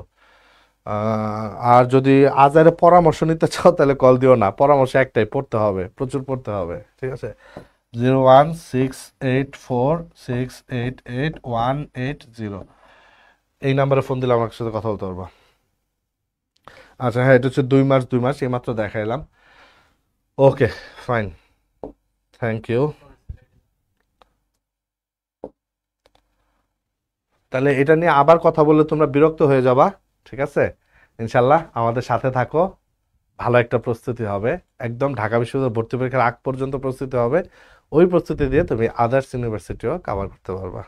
আর যদি আজারে পরামর্শ নিতে চাও তাহলে কল দিও না। পরামর্শ একটাই, পড়তে হবে, প্রচুর পড়তে হবে, ঠিক আছে? 01684688180 এই নাম্বারে ফোন দিলে আমার সাথে কথা বলতে পারবা। আচ্ছা হ্যাঁ, এটা হচ্ছে 2 মাস, 2 মাস এইমাত্র দেখাইলাম। Okay fine, thank you. তাহলে এটা নিয়ে আবার কথা বললে তোমরা বিরক্ত হয়ে যাবা, ঠিক আছে? ইনশাল্লাহ আমাদের সাথে থাকো, ভালো একটা প্রস্তুতি হবে। একদম ঢাকা বিশ্ববিদ্যালয় ভর্তি পরীক্ষার আগ পর্যন্ত প্রস্তুতি হবে। ওই প্রস্তুতি দিয়ে তুমি আদার্স ইউনিভার্সিটিও কভার করতে পারবা।